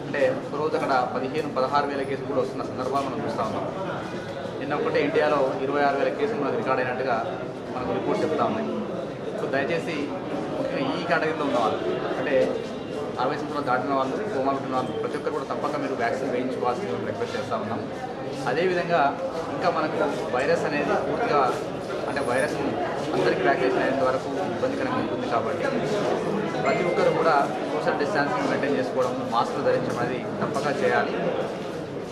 అంటే ఒక రోజు అక్కడ 15,000-16,000 కేసులు కూడా వస్తున్న సందర్భాలు మనం చూస్తూ ఉన్నాం. నిన్న ఒకటే ఇండియాలో 26,000 కేసులు మనకు రికార్డ్ అయినట్టుగా మనకు రిపోర్ట్ చెప్తా ఉన్నాయి. సో దయచేసి ముఖ్యంగా ఈ కేటగిరీలో ఉన్న వాళ్ళు, అంటే 60 సంవత్సరాలు దాటిన వాళ్ళు, కోమాలు ఉన్న వాళ్ళు, ప్రతి ఒక్కరు కూడా తప్పక మీరు వ్యాక్సిన్ వేయించుకోవాల్సింది రిక్వెస్ట్ చేస్తూ ఉన్నాం. అదేవిధంగా ఇంకా మనకు వైరస్ అనేది పూర్తిగా, అంటే వైరస్ అందరికీ వ్యాక్సినేషన్ అయ్యేంత వరకు ఇబ్బందికరంగా ఉంటుంది కాబట్టి ప్రతి ఒక్కరు కూడా సోషల్ డిస్టాన్సింగ్ మెయింటైన్ చేసుకోవడం, మాస్కులు ధరించడం అనేది తప్పక చేయాలి.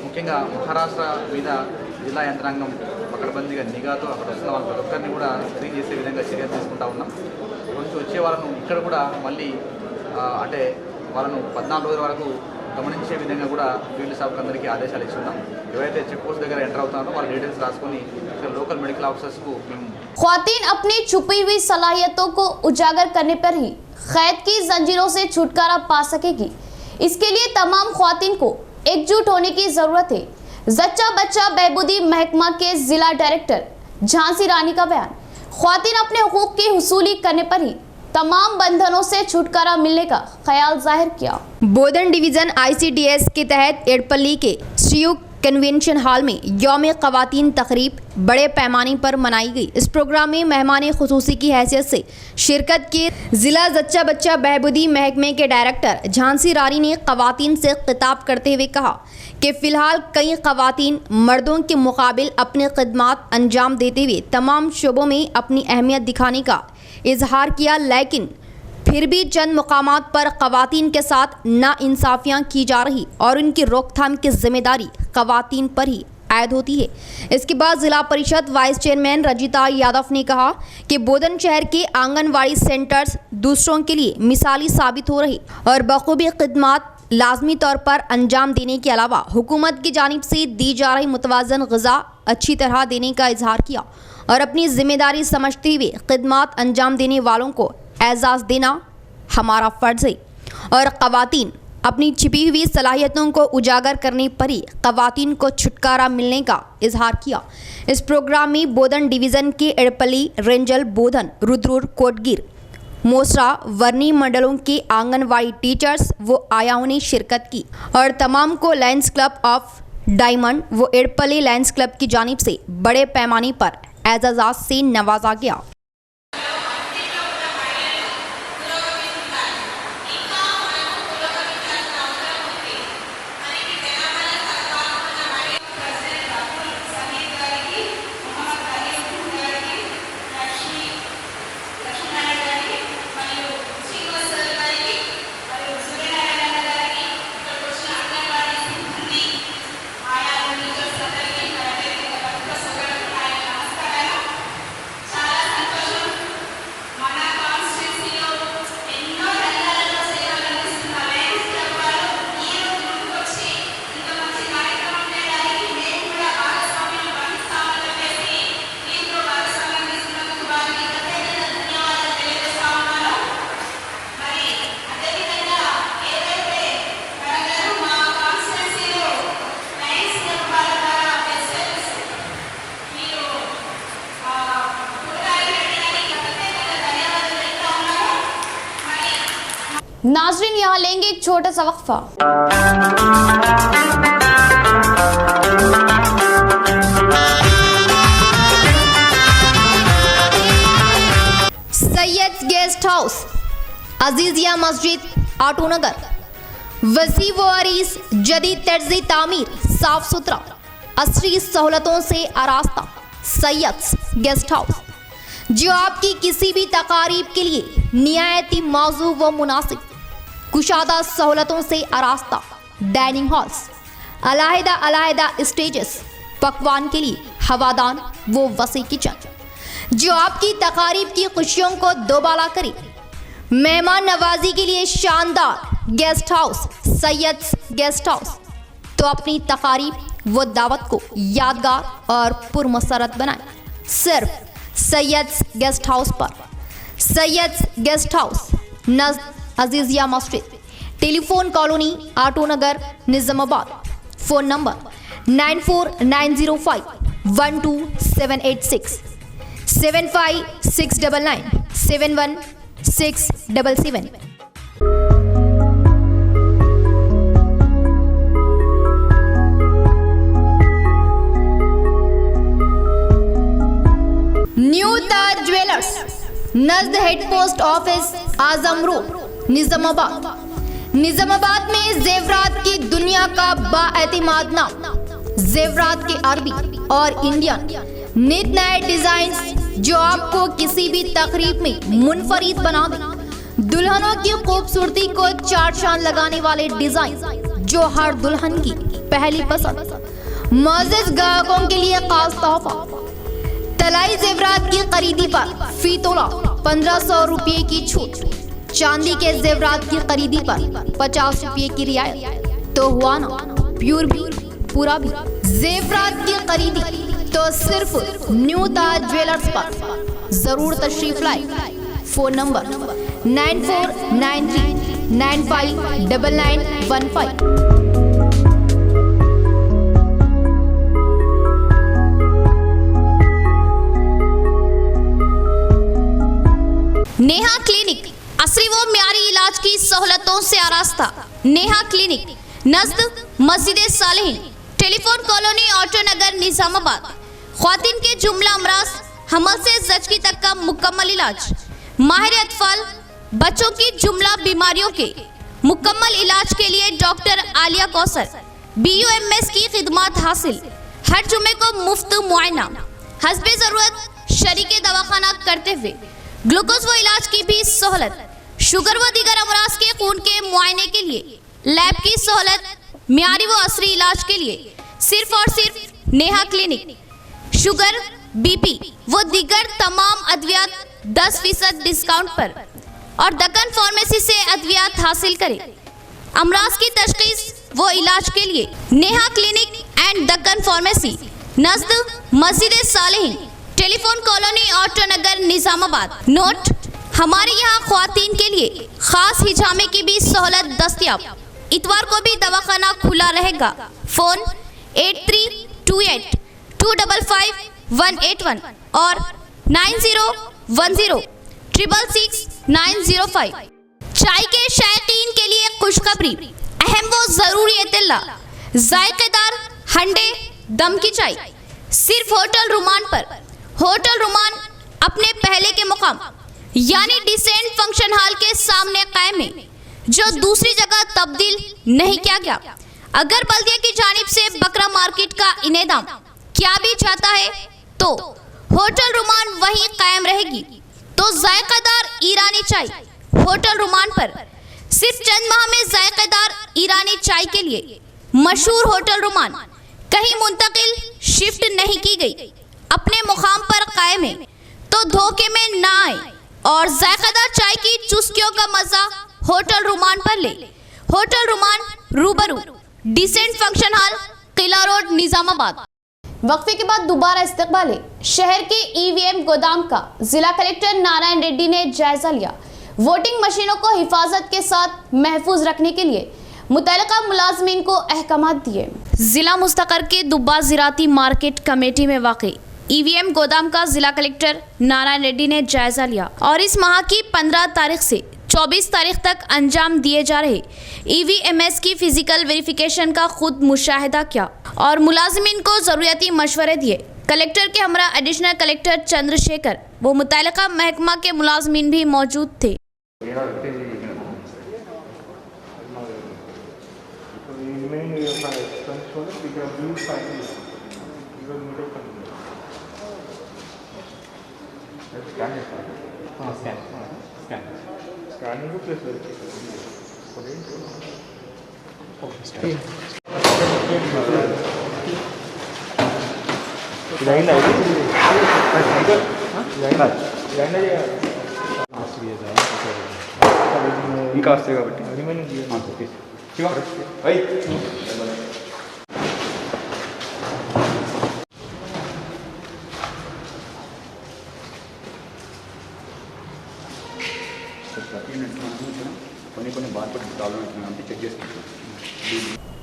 ముఖ్యంగా మహారాష్ట్ర మీద జిల్లా యంత్రాంగం పకడ్బందీగా నిఘాతో అక్కడ వస్తున్న వాళ్ళ ప్రతి ఒక్కరిని కూడా స్క్రీన్ చేసే విధంగా చర్యలు తీసుకుంటా ఉన్నాం. కొంచెం వచ్చే వాళ్ళను ఇక్కడ కూడా మళ్ళీ అంటే వాళ్ళను 14 రోజుల వరకు గమనించే విధంగా కూడా ఫీల్డ్ స్టాఫ్ అందరికీ ఆదేశాలు ఇస్తున్నాం. ఎవరైతే చెక్ పోస్ట్ దగ్గర ఎంటర్ అవుతారో వాళ్ళ డీటెయిల్స్ రాసుకొని ఇక్కడ లోకల్ మెడికల్ ఆఫీసర్స్కు మేము ख्वातीन अपनी छुपी हुई सलाहियतों को उजागर करने पर ही कैद की जंजीरों से छुटकारा पा सकेगी। इसके लिए तमाम ख्वातीन को एकजुट होने की जरूरत है। जच्चा बच्चा बहबूदी महकमा के जिला डायरेक्टर झांसी रानी का बयान। ख्वातीन अपने हुकूक की हुसूली करने पर ही तमाम बंधनों से छुटकारा मिलने का ख्याल जाहिर किया। बोधन डिवीजन ICDS के तहत एडपल्ली के श्रीयुक्त कन्वेंशन हॉल में यौम ख़वातीन तकरीब बड़े पैमाने पर मनाई गई। इस प्रोग्राम में मेहमान खुसूसी की हैसियत से शिरकत के ज़िला जच्चा बच्चा बहबूदी महकमे के डायरेक्टर झांसी रानी ने ख़वातीन से खिताब करते हुए कहा कि फ़िलहाल कई ख़वातीन मर्दों के मुकाबिल अपने खिदमात अंजाम देते हुए तमाम शोबों में अपनी अहमियत दिखाने का इजहार किया, लेकिन फिर भी चंद मुकामात पर ख़वातीन के साथ नाइंसाफ़ियाँ की जा रही और उनकी रोकथाम की जिम्मेदारी ख़वातीन पर ही आयद होती है। इसके बाद ज़िला परिषद वाइस चेयरमैन रजिता यादव ने कहा कि बोधन शहर के आंगनवाड़ी सेंटर्स दूसरों के लिए मिसाली साबित हो रहे और बखूबी खिदमात लाजमी तौर पर अंजाम देने के अलावा हुकूमत की जानिब से दी जा रही मुतवाज़न ग़िज़ा अच्छी तरह देने का इजहार किया और अपनी जिम्मेदारी समझते हुए खिदमात अंजाम देने वालों को एजाज़ देना हमारा फ़र्ज़ है और ख़वातीन अपनी छिपी हुई सलाहियतों को उजागर करने पर ही ख़वातीन को छुटकारा मिलने का इजहार किया। इस प्रोग्राम में बोधन डिवीज़न के एडपल्ली, रेंजल, बोधन, रुद्रपुर, कोटगिर, मोसरा, वर्नी मंडलों के आंगनवाड़ी टीचर्स व आयाओं ने शिरकत की और तमाम को लायंस क्लब ऑफ डायमंड व एडपल्ली लायंस क्लब की जानिब से बड़े पैमाने पर एजाज़ात से नवाजा गया। नाजरीन यहाँ लेंगे एक छोटा सा वक्फा। सैयद गेस्ट हाउस, अजीजिया मस्जिद, आटो नगर, वसी व अरीस, जदीद तर्ज़ तामीर, साफ सुथरा, असरी सहूलतों से आरास्ता सैयद गेस्ट हाउस, जो आपकी किसी भी तकारीब के लिए निहायती मौजू व मुनासिब, कुशादा सहूलतों से आरास्ता डाइनिंग हॉल्स, अलहदा स्टेजेस, पकवान के लिए हवादान वो वसी किचन, जो आपकी तकारीब की खुशियों को दोबाला करे। मेहमान नवाजी के लिए शानदार guest house Syed guest house. तो अपनी तकारीब व दावत को यादगार और पुरमसरत बनाएं सिर्फ सैयद गेस्ट हाउस पर। सैयद गेस्ट हाउस नज़द अजीजिया मस्जिद, telephone colony, auto Nagar, Nizamabad. Phone number 9490512786, 7569971 677। New Taj jewellers, नजद head post office, Azam road, Nizamabad. Nizamabad में जेवरात की दुनिया का बाएतिमाद नाम, जेवरात के अरबी और इंडियन नित नए डिजाइन जो आपको किसी भी तकरीब में मुनफरिद बना दे। दुल्हनों की खूबसूरती को चार चांद लगाने वाले डिजाइन जो हर दुल्हन की पहली पसंद। मुअज़्ज़िज़ ग्राहकों के लिए खास तोहफा, तलाई जेवरात की खरीदी पर फी तोला 1500 रुपये की छूट। चांदी के जेवरात की खरीदी पर 50 रुपये की रियायत। तो हुआ ना प्योर भी पूरा भी। जेवरात की खरीदी तो सिर्फ न्यू ताज ज्वेलर्स पर जरूर तशरीफ लाए। Phone number 9493 959915। नेहा क्लिनिक, असली व म्यारी इलाज की सहूलतों से आरास्ता। नेहा क्लिनिक नज़द मस्जिद Saleheen, telephone colony, auto Nagar, Nizamabad. ख्वातीन के जुमला अमराज, हमल से जचकी तक का मुकम्मल इलाज। माहिर अतफाल, बच्चों की जुमला बीमारियों के मुकम्मल इलाज के लिए डॉक्टर आलिया कौसर BUMS की खिदमत हासिल। हर जुमे को मुफ्त मुआयना, हस्बे ज़रूरत शरीके दवाखाना करते हुए ग्लूकोज व इलाज की भी सहूलत। शुगर व दीगर अमराज के खून के मुआयने के लिए लैब की सहूलत। म्यारी व असरी इलाज के लिए सिर्फ और सिर्फ नेहा क्लिनिक। शुगर, BP व दीगर तमाम अद्वियात 10% डिस्काउंट पर और दक्कन फार्मेसी से अद्वियात हासिल करें। अमराज की तशखीस व इलाज के लिए Neha clinic and Deccan pharmacy, नज़द मस्जिद Saleheen, telephone colony, auto Nagar, Nizamabad. Note, हमारे यहाँ ख्वातीन के लिए खास हिजामे की भी सहूलत दस्तयाब। इतवार को भी दवाखाना खुला रहेगा। फोन 8328 255 181 और 9010 666 905। चाय के शौकीन के लिए खुशखबरी, अहम व जरूरी इत्तला, जायकेदार हंडे दम की चाय सिर्फ होटल रुमान पर। होटल रुमान अपने पहले के मुकाम यानी डिसेंट फंक्शन हॉल के सामने कायम है, जो दूसरी जगह तब्दील नहीं किया गया। अगर बल्दिया की जानिब से बकरा मार्केट का इनेदाम क्या भी चाहता है तो होटल रुमान वहीं कायम रहेगी। तो जायकादार ईरानी चाय होटल रुमान पर सिर्फ चंद माह में जायकेदार ईरानी चाय के लिए मशहूर होटल रुमान कहीं मुंतकिल शिफ्ट नहीं की गई, अपने मुकाम पर कायम है। तो धोखे में ना आए और जायकेदार चाय की चुस्कियों का मजा होटल रुमान पर ले। होटल रुमान, रूबरू डिसेंट फंक्शन हॉल, किला रोड, निजामाबाद। वक्फे के बाद दोबारा इस्तकबाल है। शहर के EVM गोदाम का जिला कलेक्टर नारायण रेड्डी ने जायजा लिया। वोटिंग मशीनों को हिफाजत के साथ महफूज रखने के लिए मुतल्लिका मुलाजमीन को अहकामात दिए। जिला मुस्तकर के दुब्बा ज़राती मार्केट कमेटी में वाक़ई EVM गोदाम का जिला कलेक्टर नारायण रेड्डी ने जायजा लिया और इस माह की 15 तारीख से 24 तारीख तक अंजाम दिए जा रहे EVMS की फिजिकल वेरिफिकेशन का खुद मुशाहिदा किया और मुलाजमीन को ज़रूरती मशवरे दिए। कलेक्टर के हमरा एडिशनल कलेक्टर चंद्रशेखर वो मुतल्लिका महकमा के मुलाजमीन भी मौजूद थे।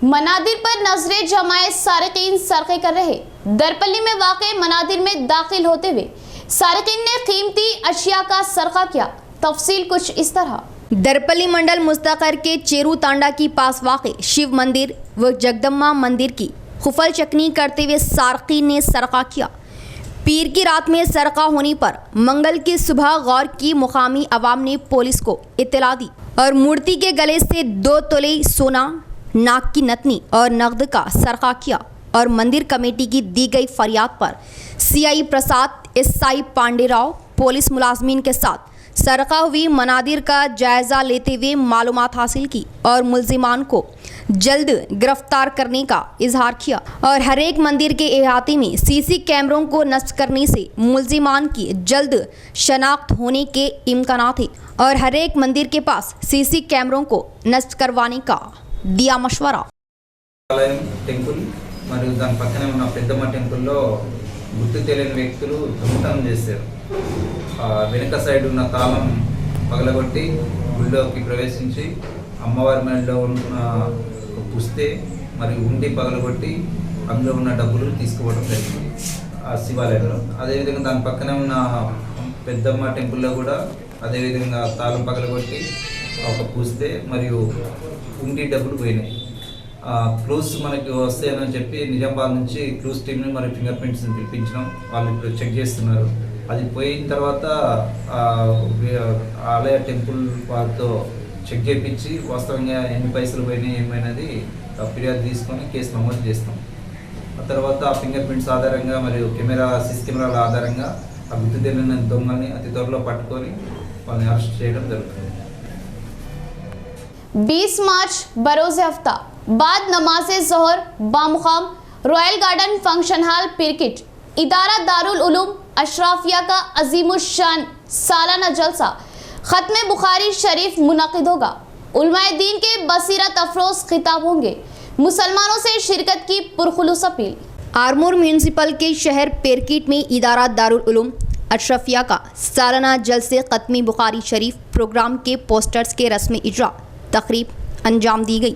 मनादिर पर नजरे जमाए सारिकीन सरके कर रहे। दरपल्ली में वाक़े मनादिर में दाखिल होते हुए सारिकीन ने कीमती अशिया का सरका किया। तफसील कुछ इस तरह। दरपल्ली मंडल मुस्तकर के चेरू तांडा के पास वाक़े शिव मंदिर व जगदम्बा मंदिर की खुफल चकनी करते हुए सारकी ने सरका किया। पीर की रात में सरका होने पर मंगल की सुबह गौर की मुकामी अवाम ने पुलिस को इत्तला दी और मूर्ति के गले से 2 तोले सोना, नाक की नथनी और नकद का सरका किया और मंदिर कमेटी की दी गई फरियाद पर सीआई प्रसाद, एसआई पांडेराव पुलिस मुलाजमीन के साथ सरका हुई मनादिर का जायजा लेते हुए मालूमात हासिल की और मुल्जिमान को जल्द गिरफ्तार करने का इजहार किया और हर एक मंदिर के अहाते में सीसी कैमरों को नस्ब करने से मुल्जिमान की जल्द शनाख्त होने के इम्कान थे और हर एक मंदिर के पास सीसी कैमरों को नस्ब करवाने का दिया मशवरा। టెంపుల్ మరియు దాని పక్కనే ఉన్న పెద్దమ్మ టెంపుల్లో గుర్తు తెలియని వ్యక్తులు దొంగతనం చేశారు. వెనుక సైడ్ ఉన్న తాళం పగలగొట్టి గుడిలోకి ప్రవేశించి అమ్మవారి మెడలో ఉన్న పుస్తే మరియు ఉండి పగలగొట్టి అందులో ఉన్న డబ్బులు తీసుకోవడం జరిగింది ఆ శివాలయంలో. అదేవిధంగా దాని పక్కనే ఉన్న పెద్దమ్మ టెంపుల్లో కూడా అదేవిధంగా తాళం పగలగొట్టి ఒక పుస్తే మరియు ఉండి డబ్బులు పోయినాయి. క్లూస్ మనకి వస్తాయని చెప్పి నిజామాబాద్ నుంచి క్లూస్ టీమ్ని మరి ఫింగర్ ప్రింట్స్ని పిలిపించినాం. వాళ్ళు ఇప్పుడు చెక్ చేస్తున్నారు. అది పోయిన తర్వాత ఆలయ టెంపుల్ వాళ్ళతో చెక్ చేయించి వాస్తవంగా ఎన్ని పైసలు పోయినాయి ఏమైనది ఫిర్యాదు తీసుకొని కేసు నమోదు చేస్తాం. ఆ తర్వాత ఆ ఫింగర్ ప్రింట్స్ ఆధారంగా మరియు సీసీ కెమెరాల ఆధారంగా ఆ గుర్తు తెలియని దొంగల్ని అతి త్వరలో పట్టుకొని వాళ్ళని అరెస్ట్ చేయడం జరుగుతుంది. 20 मार्च बरोज़ हफ्ता बाद नमाज ज़ोहर बामुकाम रॉयल गार्डन फंक्शन हॉल पिरकिट इदारा दारुल उलूम अशराफिया का अजीमुशान सालाना जलसा ख़त्म बुखारी शरीफ मुनक़िद होगा। उलमाए दीन के बसीरत अफरोज़ खिताब होंगे। मुसलमानों से शिरकत की पुरखुलूस अपील। आरमूर म्यूनसिपल के शहर पेरकिट में इदारा दारुल उलूम अशरफिया का सालाना जलसे ख़त्म बुखारी शरीफ प्रोग्राम के पोस्टर्स के रस्मी इजरा तकरीब अंजाम दी गई।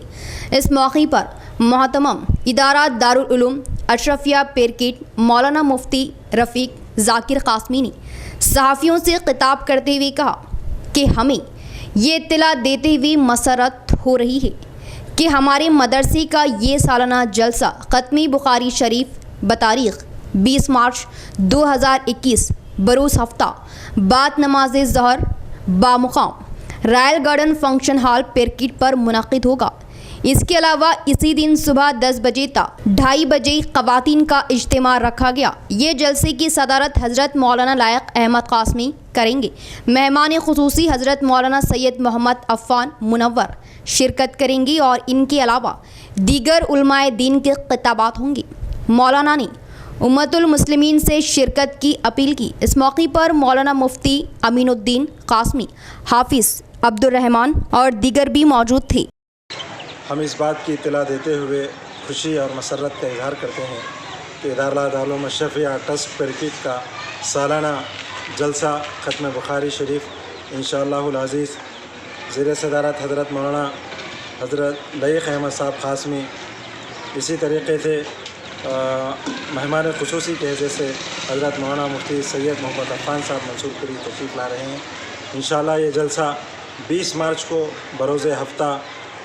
इस मौके पर मोहतरम इदारा दारुल उलूम अशरफिया पेरकिट मौलाना मुफ्ती रफ़ीक ज़ाकिर कासमी ने सहाफ़ियों से खिताब करते हुए कहा कि हमें ये इत्तला देते हुए मसरत हो रही है कि हमारे मदरसे का ये सालाना जलसा ख़त्म बुखारी शरीफ बतारीख़ 20 मार्च 2021 बरोज़ हफ्ता बाद नमाज ज़हर बामुकाम रॉयल गार्डन फंक्शन हॉल पेरकिट पर मुनक़िद होगा। इसके अलावा इसी दिन सुबह 10 बजे तक 2:30 बजे ख़वातीन का इज्तिमा रखा गया। ये जलसे की सदारत हज़रत मौलाना लायक अहमद कासमी करेंगे। मेहमान ख़ुसूसी हज़रत मौलाना सैयद मोहम्मद अफ़ान मुनव्वर शिरकत करेंगी और इनके अलावा दीगर उलमाए दीन के खिताबात होंगे। मौलाना ने उम्मतुल मुस्लिमीन से शिरकत की अपील की। इस मौके पर मौलाना मुफ्ती अमीनुद्दीन कासमी, हाफिज़ अब्दुर्रहमान और दीगर भी मौजूद थे। हम इस बात की इत्तला देते हुए खुशी और मसरत का इजहार करते हैं कि इदारा दारुल उलूम अशरफिया ट्रस्ट पेरकिट का सालाना जलसा ख़त्म बुखारी शरीफ इंशाअल्लाहुल अज़ीज़ ज़ेर सदारत हज़रत मौलाना हज़रत लईक़ अहमद साहब कासमी, इसी तरीक़े से मेहमान ख़ुसूसी के हैसियत से हज़रत मौलाना मुफ्ती सैयद मोहम्मद अफ़ान साहब मंसूरपुरी तशरीफ़ ला रहे हैं। इंशाअल्लाह ये जलसा 20 मार्च को बरोज़ हफ्ता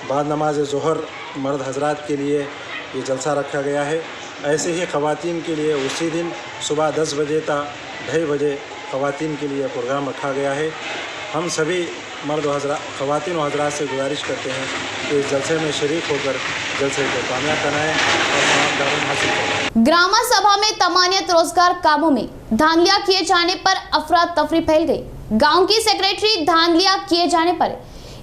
बाद नमाज ज़ोहर मर्द हज़रात के लिए ये जलसा रखा गया है। ऐसे ही ख़वातीन के लिए उसी दिन सुबह 10 बजे तक 2:30 बजे ख़वातीन के लिए प्रोग्राम रखा गया है। हम सभी मर्द ख़वातीन व हज़रात से गुजारिश करते हैं कि इस जलसे में शरीक होकर जलसे को कामयाब बनाएँ और सवाब हासिल करें। ग्राम सभा में तमानियत रोजगार कामों में धांधलियां किए जाने पर अफरा तफरी फैल गई। गांव की सेक्रेटरी धांधलियां किए जाने पर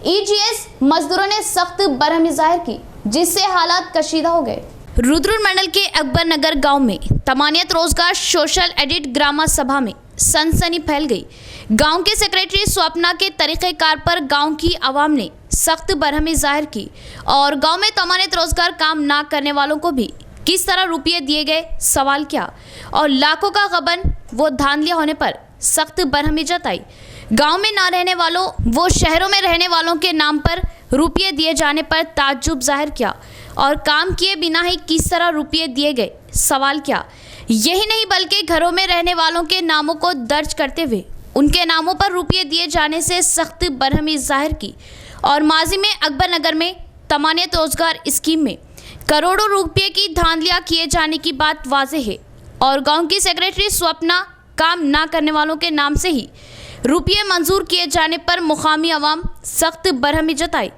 ईजीएस मजदूरों ने सख्त बरहमी जाहिर की, जिससे हालात कशीदा हो गए। रुद्रपुर मंडल के अकबर नगर गांव में तमानियत रोजगार सोशल एडिट ग्राम सभा में सनसनी फैल गई। गांव के सेक्रेटरी स्वप्ना के तरीक़ेकार पर गांव की आवाम ने सख्त बरहमी जाहिर की और गांव में तमानियत रोजगार काम ना करने वालों को भी किस तरह रुपये दिए गए सवाल किया और लाखों का गबन वो धांधलियां होने पर सख्त बरहमी जताई। गांव में ना रहने वालों वो शहरों में रहने वालों के नाम पर रुपये दिए जाने पर ताज्जुब जाहिर किया और काम किए बिना ही किस तरह रुपये दिए गए सवाल किया। यही नहीं बल्कि घरों में रहने वालों के नामों को दर्ज करते हुए उनके नामों पर रुपये दिए जाने से सख्त बरहमी जाहिर की और माजी में अकबर नगर में तमानियत रोजगार स्कीम में करोड़ों रुपये की धांधलियां किए जाने की बात वाज़ेह है और गांव की सेक्रेटरी स्वप्ना काम ना करने वालों के नाम से ही रुपये मंजूर किए जाने पर मुकामी अवाम सख्त बरहमी जताई।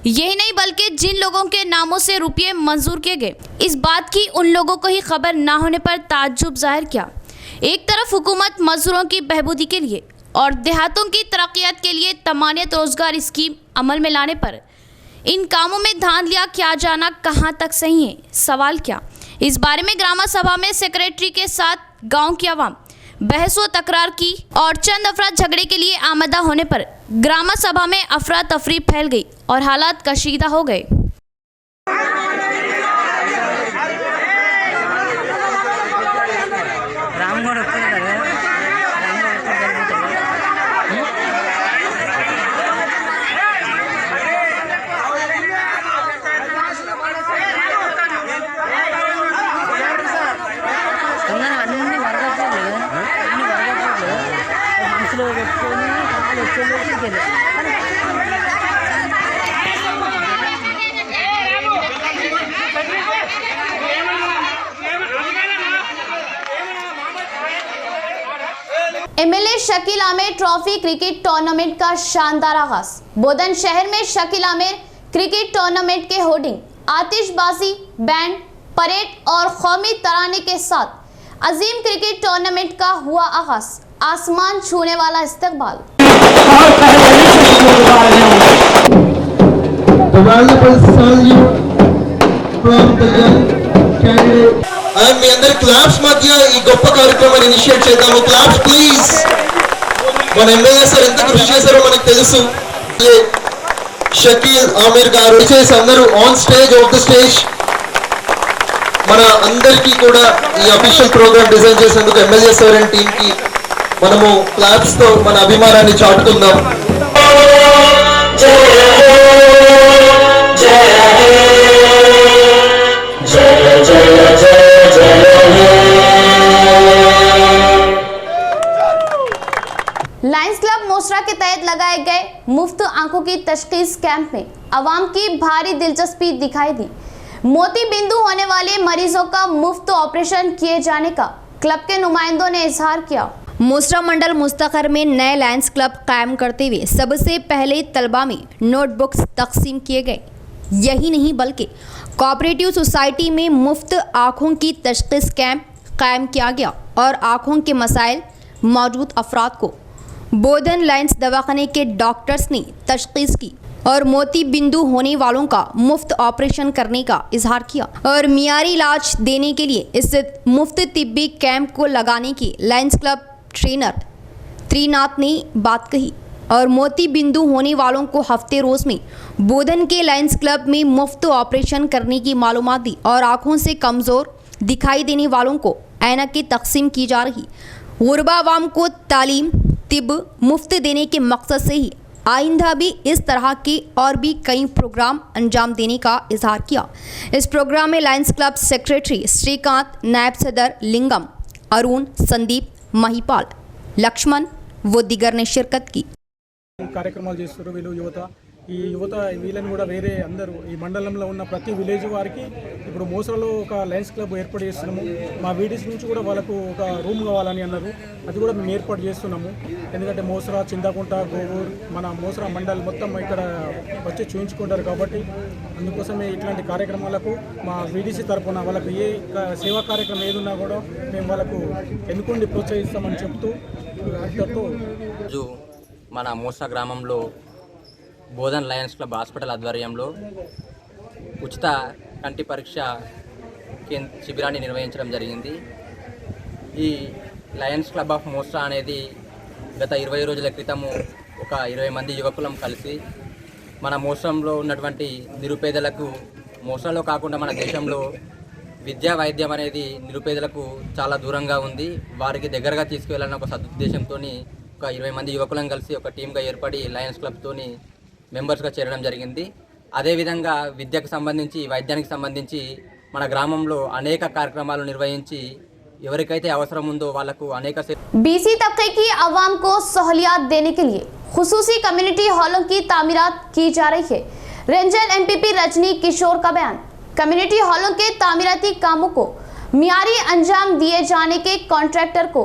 यही नहीं बल्कि जिन लोगों के नामों से रुपये मंजूर किए गए इस बात की उन लोगों को ही खबर ना होने पर ताज्जुब जाहिर किया। एक तरफ हुकूमत मजदूरों की बहबूदी के लिए और देहातों की तरक्यात के लिए तमानियत रोजगार स्कीम अमल में लाने पर इन कामों में धांधलियां किया जाना कहां तक सही है, सवाल क्या। इस बारे में ग्राम सभा में सेक्रेटरी के साथ गांव की आवाम बहस व तकरार की और चंद अफराद झगड़े के लिए आमदा होने पर ग्राम सभा में अफरा तफरी फैल गई और हालात कशीदा हो गए। MLA Shakeel Aamir trophy cricket tournament का शानदार आगाज। बोधन शहर में शकील आमिर क्रिकेट टूर्नामेंट के होर्डिंग, आतिशबाजी, बैंड, परेड और कौमी तराने के साथ अजीम क्रिकेट टूर्नामेंट का हुआ आगाज। आसमान छूने वाला इस्तकबाल। మీ అందరి క్లాప్స్ మధ్య ఈ గొప్ప కార్యక్రమాన్ని ఇనిషియేట్ చేద్దాము. Claps please. మన ఎమ్మెల్యే సార్ ఎంత కృషి చేశారో మనకు తెలుసు. షకీల్ ఆమిర్ గారు చేసి అందరూ on stage, of the stage. మన అందరికీ కూడా ఈ అఫీషియల్ ప్రోగ్రామ్ డిజైన్ చేసేందుకు ఎమ్మెల్యే సార్ అండ్ టీమ్ కి మనము క్లాప్స్ తో మన అభిమానాన్ని చాటుకుందాం. लायंस क्लब मोसरा के तहत लगाए गए मुफ्त आंखों की तशखीस कैंप में आवाम की भारी दिलचस्पी दिखाई दी। मोती बिंदु होने वाले मरीजों का मुफ्त ऑपरेशन किए जाने का क्लब के नुमाइंदों ने इजहार किया। मोसरा मंडल मुस्तखर में नए लायंस क्लब कायम करते हुए सबसे पहले तलबा में नोटबुक्स तकसीम किए गए। यही नहीं बल्कि कोऑपरेटिव सोसाइटी में मुफ्त आँखों की तशखीस कैंप कायम किया गया और आँखों के मसाइल मौजूद अफराद को बोधन लायंस दवाखाने के डॉक्टर्स ने तशखीस की और मोती बिंदु होने वालों का मुफ्त ऑपरेशन करने का इजहार किया और मियारी इलाज देने के लिए इस मुफ्त तिब्बी कैंप को लगाने की लायंस क्लब ट्रेनर त्रिनाथ ने बात कही और मोती बिंदु होने वालों को हफ्ते रोज में बोधन के लायंस क्लब में मुफ्त ऑपरेशन करने की मालूमात दी और आँखों से कमज़ोर दिखाई देने वालों को ऐनकें तकसीम की जा रही। गुरबा अवाम को तालीम तिब मुफ्त देने के मकसद से ही आइंदा भी इस तरह के और भी कई प्रोग्राम अंजाम देने का इजहार किया। इस प्रोग्राम में लायंस क्लब सेक्रेटरी श्रीकांत, नायब सदर लिंगम, अरुण, संदीप, महिपाल, लक्ष्मण व दिगर ने शिरकत की। కార్యక్రమాలు చేస్తారు వీళ్ళు యువత వీళ్ళని కూడా వేరే అందరూ ఈ మండలంలో ఉన్న ప్రతి విలేజ్ వారికి ఇప్పుడు మోసరాలో ఒక లయన్స్ క్లబ్ ఏర్పాటు చేస్తున్నాము. మా వీడియోస్ నుంచి కూడా వాళ్ళకు ఒక రూమ్ కావాలని అన్నారు, అది కూడా మేము ఏర్పాటు చేస్తున్నాము. ఎందుకంటే మోసరా, చింతకుంట, గోగూర్, మన మోసరా మండల్ మొత్తం ఇక్కడ వచ్చి చూయించుకుంటారు కాబట్టి అందుకోసమే ఇట్లాంటి కార్యక్రమాలకు మా వీడీసీ తరఫున వాళ్ళకు ఏ సేవా కార్యక్రమం ఏదున్నా కూడా మేము వాళ్ళకు ఎన్నుకోండి ప్రోత్సహిస్తామని చెప్తూ అంతతో మన మోసరా గ్రామంలో బోధన్ లయన్స్ క్లబ్ హాస్పిటల్ ఆధ్వర్యంలో ఉచిత కంటి పరీక్ష శిబిరాన్ని నిర్వహించడం జరిగింది. ఈ లయన్స్ క్లబ్ ఆఫ్ మోసరా అనేది గత 20 రోజుల క్రితము ఒక 20 మంది యువకులం కలిసి మన మోసరంలో ఉన్నటువంటి నిరుపేదలకు, మోసరాలో కాకుండా మన దేశంలో విద్యా వైద్యం అనేది నిరుపేదలకు చాలా దూరంగా ఉంది, వారికి దగ్గరగా తీసుకువెళ్ళాలని ఒక సదుద్దేశంతో ఒక 20 మంది యువకులం కలిసి ఒక టీమ్గా ఏర్పడి లయన్స్ క్లబ్తోని మెంబర్స్గా చేరడం జరిగింది. అదేవిధంగా విద్యకు సంబంధించి, వైద్యానికి సంబంధించి మన గ్రామంలో అనేక కార్యక్రమాలు నిర్వహించి ఎవరికైతే అవసరం ఉందో వాళ్ళకు అనేక बीसी तबके की आवाम को सहूलियात देने के लिए खुसूसी कम्युनिटी हॉलों की तामीरात की जा रही है। रेंजर एमपीपी रजनी किशोर का बयान। कम्युनिटी हॉलों के तामीराती कामों को मियारी अंजाम दिए जाने के कॉन्ट्रैक्टर को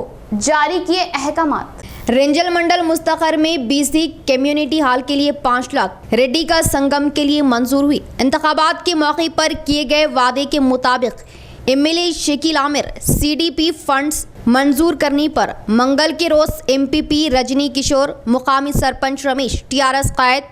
जारी किए अहकामात। रेंजल मंडल मुस्तखर में बीसी कम्युनिटी हॉल के लिए 5 लाख रेड्डी का संगम के लिए मंजूर हुई। इंतखाबात के मौके पर किए गए वादे के मुताबिक MLA Shakeel Aamir CDP funds मंजूर करने पर मंगल के रोज एमपीपी रजनी किशोर, मुकामी सरपंच रमेश, टीआरएस कायद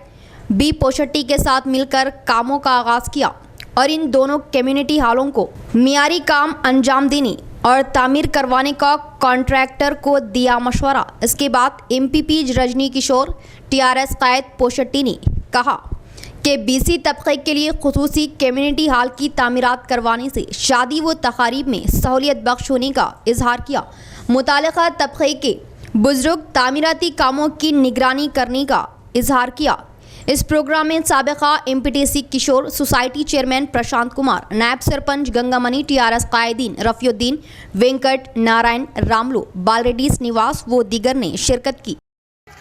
बी पोशट्टी के साथ मिलकर कामों का आगाज किया और इन दोनों कम्युनिटी हॉलों को मियारी काम अंजाम देने और तामीर करवाने का कॉन्ट्रैक्टर को दिया मशवरा। इसके बाद एमपीपी रजनी किशोर, टीआरएस कायद पोशट्टी ने कहा कि बीसी तबके के लिए खुसूसी कम्युनिटी हॉल की तामीरात करवाने से शादी व तकारीब में सहूलियत बख्श होने का इजहार किया। मुतालिका तबके के बुजुर्ग तामीराती कामों की निगरानी करने का इजहार किया। इस प्रोग्राम में साबिका एमपीटीसी किशोर, सोसाइटी चेयरमैन प्रशांत कुमार, नायब सरपंच गंगामणि, टीआरएस कायदीन रफीउद्दीन, वेंकट नारायण, रामलो, बालरेड्डी निवास व दीगर ने शिरकत की।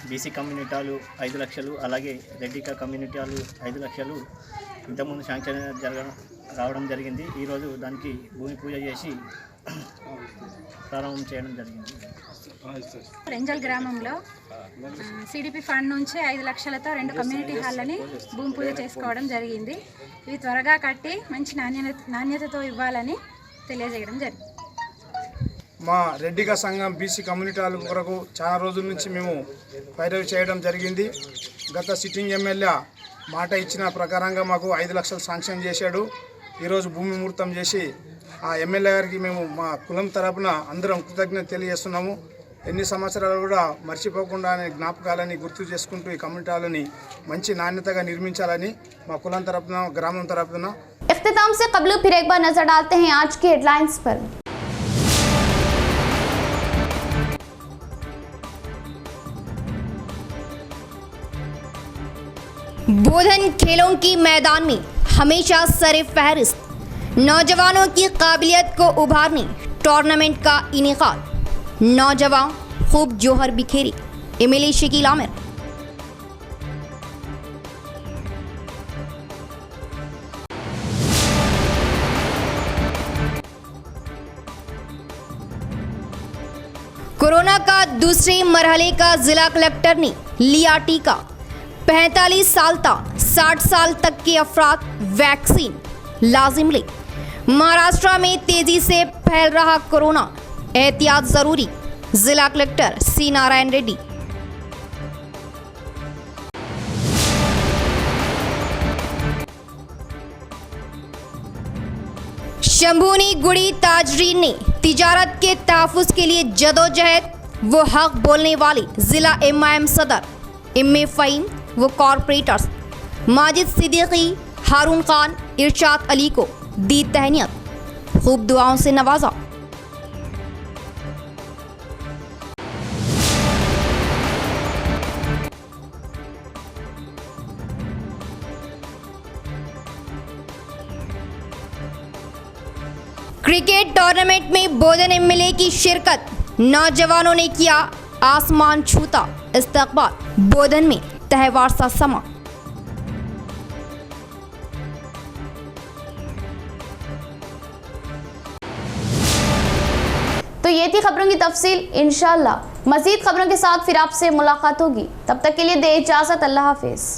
బీసీ కమ్యూనిటీ హాలు 5 లక్షలు, అలాగే రెడ్డికా కమ్యూనిటీ హాలు 5 లక్షలు ఇంతకుముందు శాంక్షన్ రావడం జరిగింది। ఈరోజు దానికి భూమి పూజ చేసి ప్రారంభం చేయడం జరిగింది। రెంజల్ గ్రామంలో సిడిపి ఫండ్ నుంచి 5 లక్షలతో 2 కమ్యూనిటీ హాల్లని భూమి పూజ చేసుకోవడం జరిగింది। ఇవి త్వరగా కట్టి మంచి నాణ్యతతో ఇవ్వాలని తెలియజేయడం జరిగింది। మా రెడ్డిగా సంఘం బీసీ కమ్యూనిటీ హాల్ కొరకు చాలా రోజుల నుంచి మేము పైరవి చేయడం జరిగింది। గత సిట్టింగ్ ఎమ్మెల్యే మాట ఇచ్చిన ప్రకారంగా మాకు 5 లక్షలు శాంక్షన్ చేశాడు। ఈరోజు భూమి ముహూర్తం చేసి ఆ ఎమ్మెల్యే గారికి మేము మా కులం తరపున అందరం కృతజ్ఞత తెలియజేస్తున్నాము। ఎన్ని సంవత్సరాలు కూడా మర్చిపోకుండా జ్ఞాపకాలని గుర్తు చేసుకుంటూ ఈ కమ్యూనిటీ హాల్ని మంచి నాణ్యతగా నిర్మించాలని మా కులం తరపున, గ్రామం తరపున। इख्तिताम से कबल फिर एक बार नजर डालते हैं आज की हेडलाइंस पर। बोधन खेलों की मैदान में हमेशा सरे फहरिस्त, नौजवानों की काबिलियत को उभारने टूर्नामेंट का इनेकाद, नौजवान खूब जोहर बिखेरी, एमएलए शकील आमिर। कोरोना का दूसरे मरहले का जिला कलेक्टर ने लिया टीका। 45 साल तक 60 साल तक के अफराद वैक्सीन लाजिम ले। महाराष्ट्र में तेजी से फैल रहा कोरोना, एहतियात जरूरी, जिला कलेक्टर सी नारायण रेड्डी। शंभूनी गुड़ी ताजरीन ने तिजारत के तहफ़्फ़ुज़ के लिए जदोजहद वो हक बोलने वाले जिला एमआईएम सदर इम्मे फ़हीम वो कॉरपोरेटर्स माजिद सिद्दीकी, हारून खान, इरशाद अली को दी तहनीत, खूब दुआओं से नवाजा। क्रिकेट टूर्नामेंट में बोधन एमएलए की शिरकत, नौजवानों ने किया आसमान छूता इस्तकबाल, बोधन में तहवार सा समा। तो ये थी खबरों की तफसील। इंशाअल्लाह मजीद खबरों के साथ फिर आपसे मुलाकात होगी। तब तक के लिए दे इजाजत। अल्लाह हाफिज।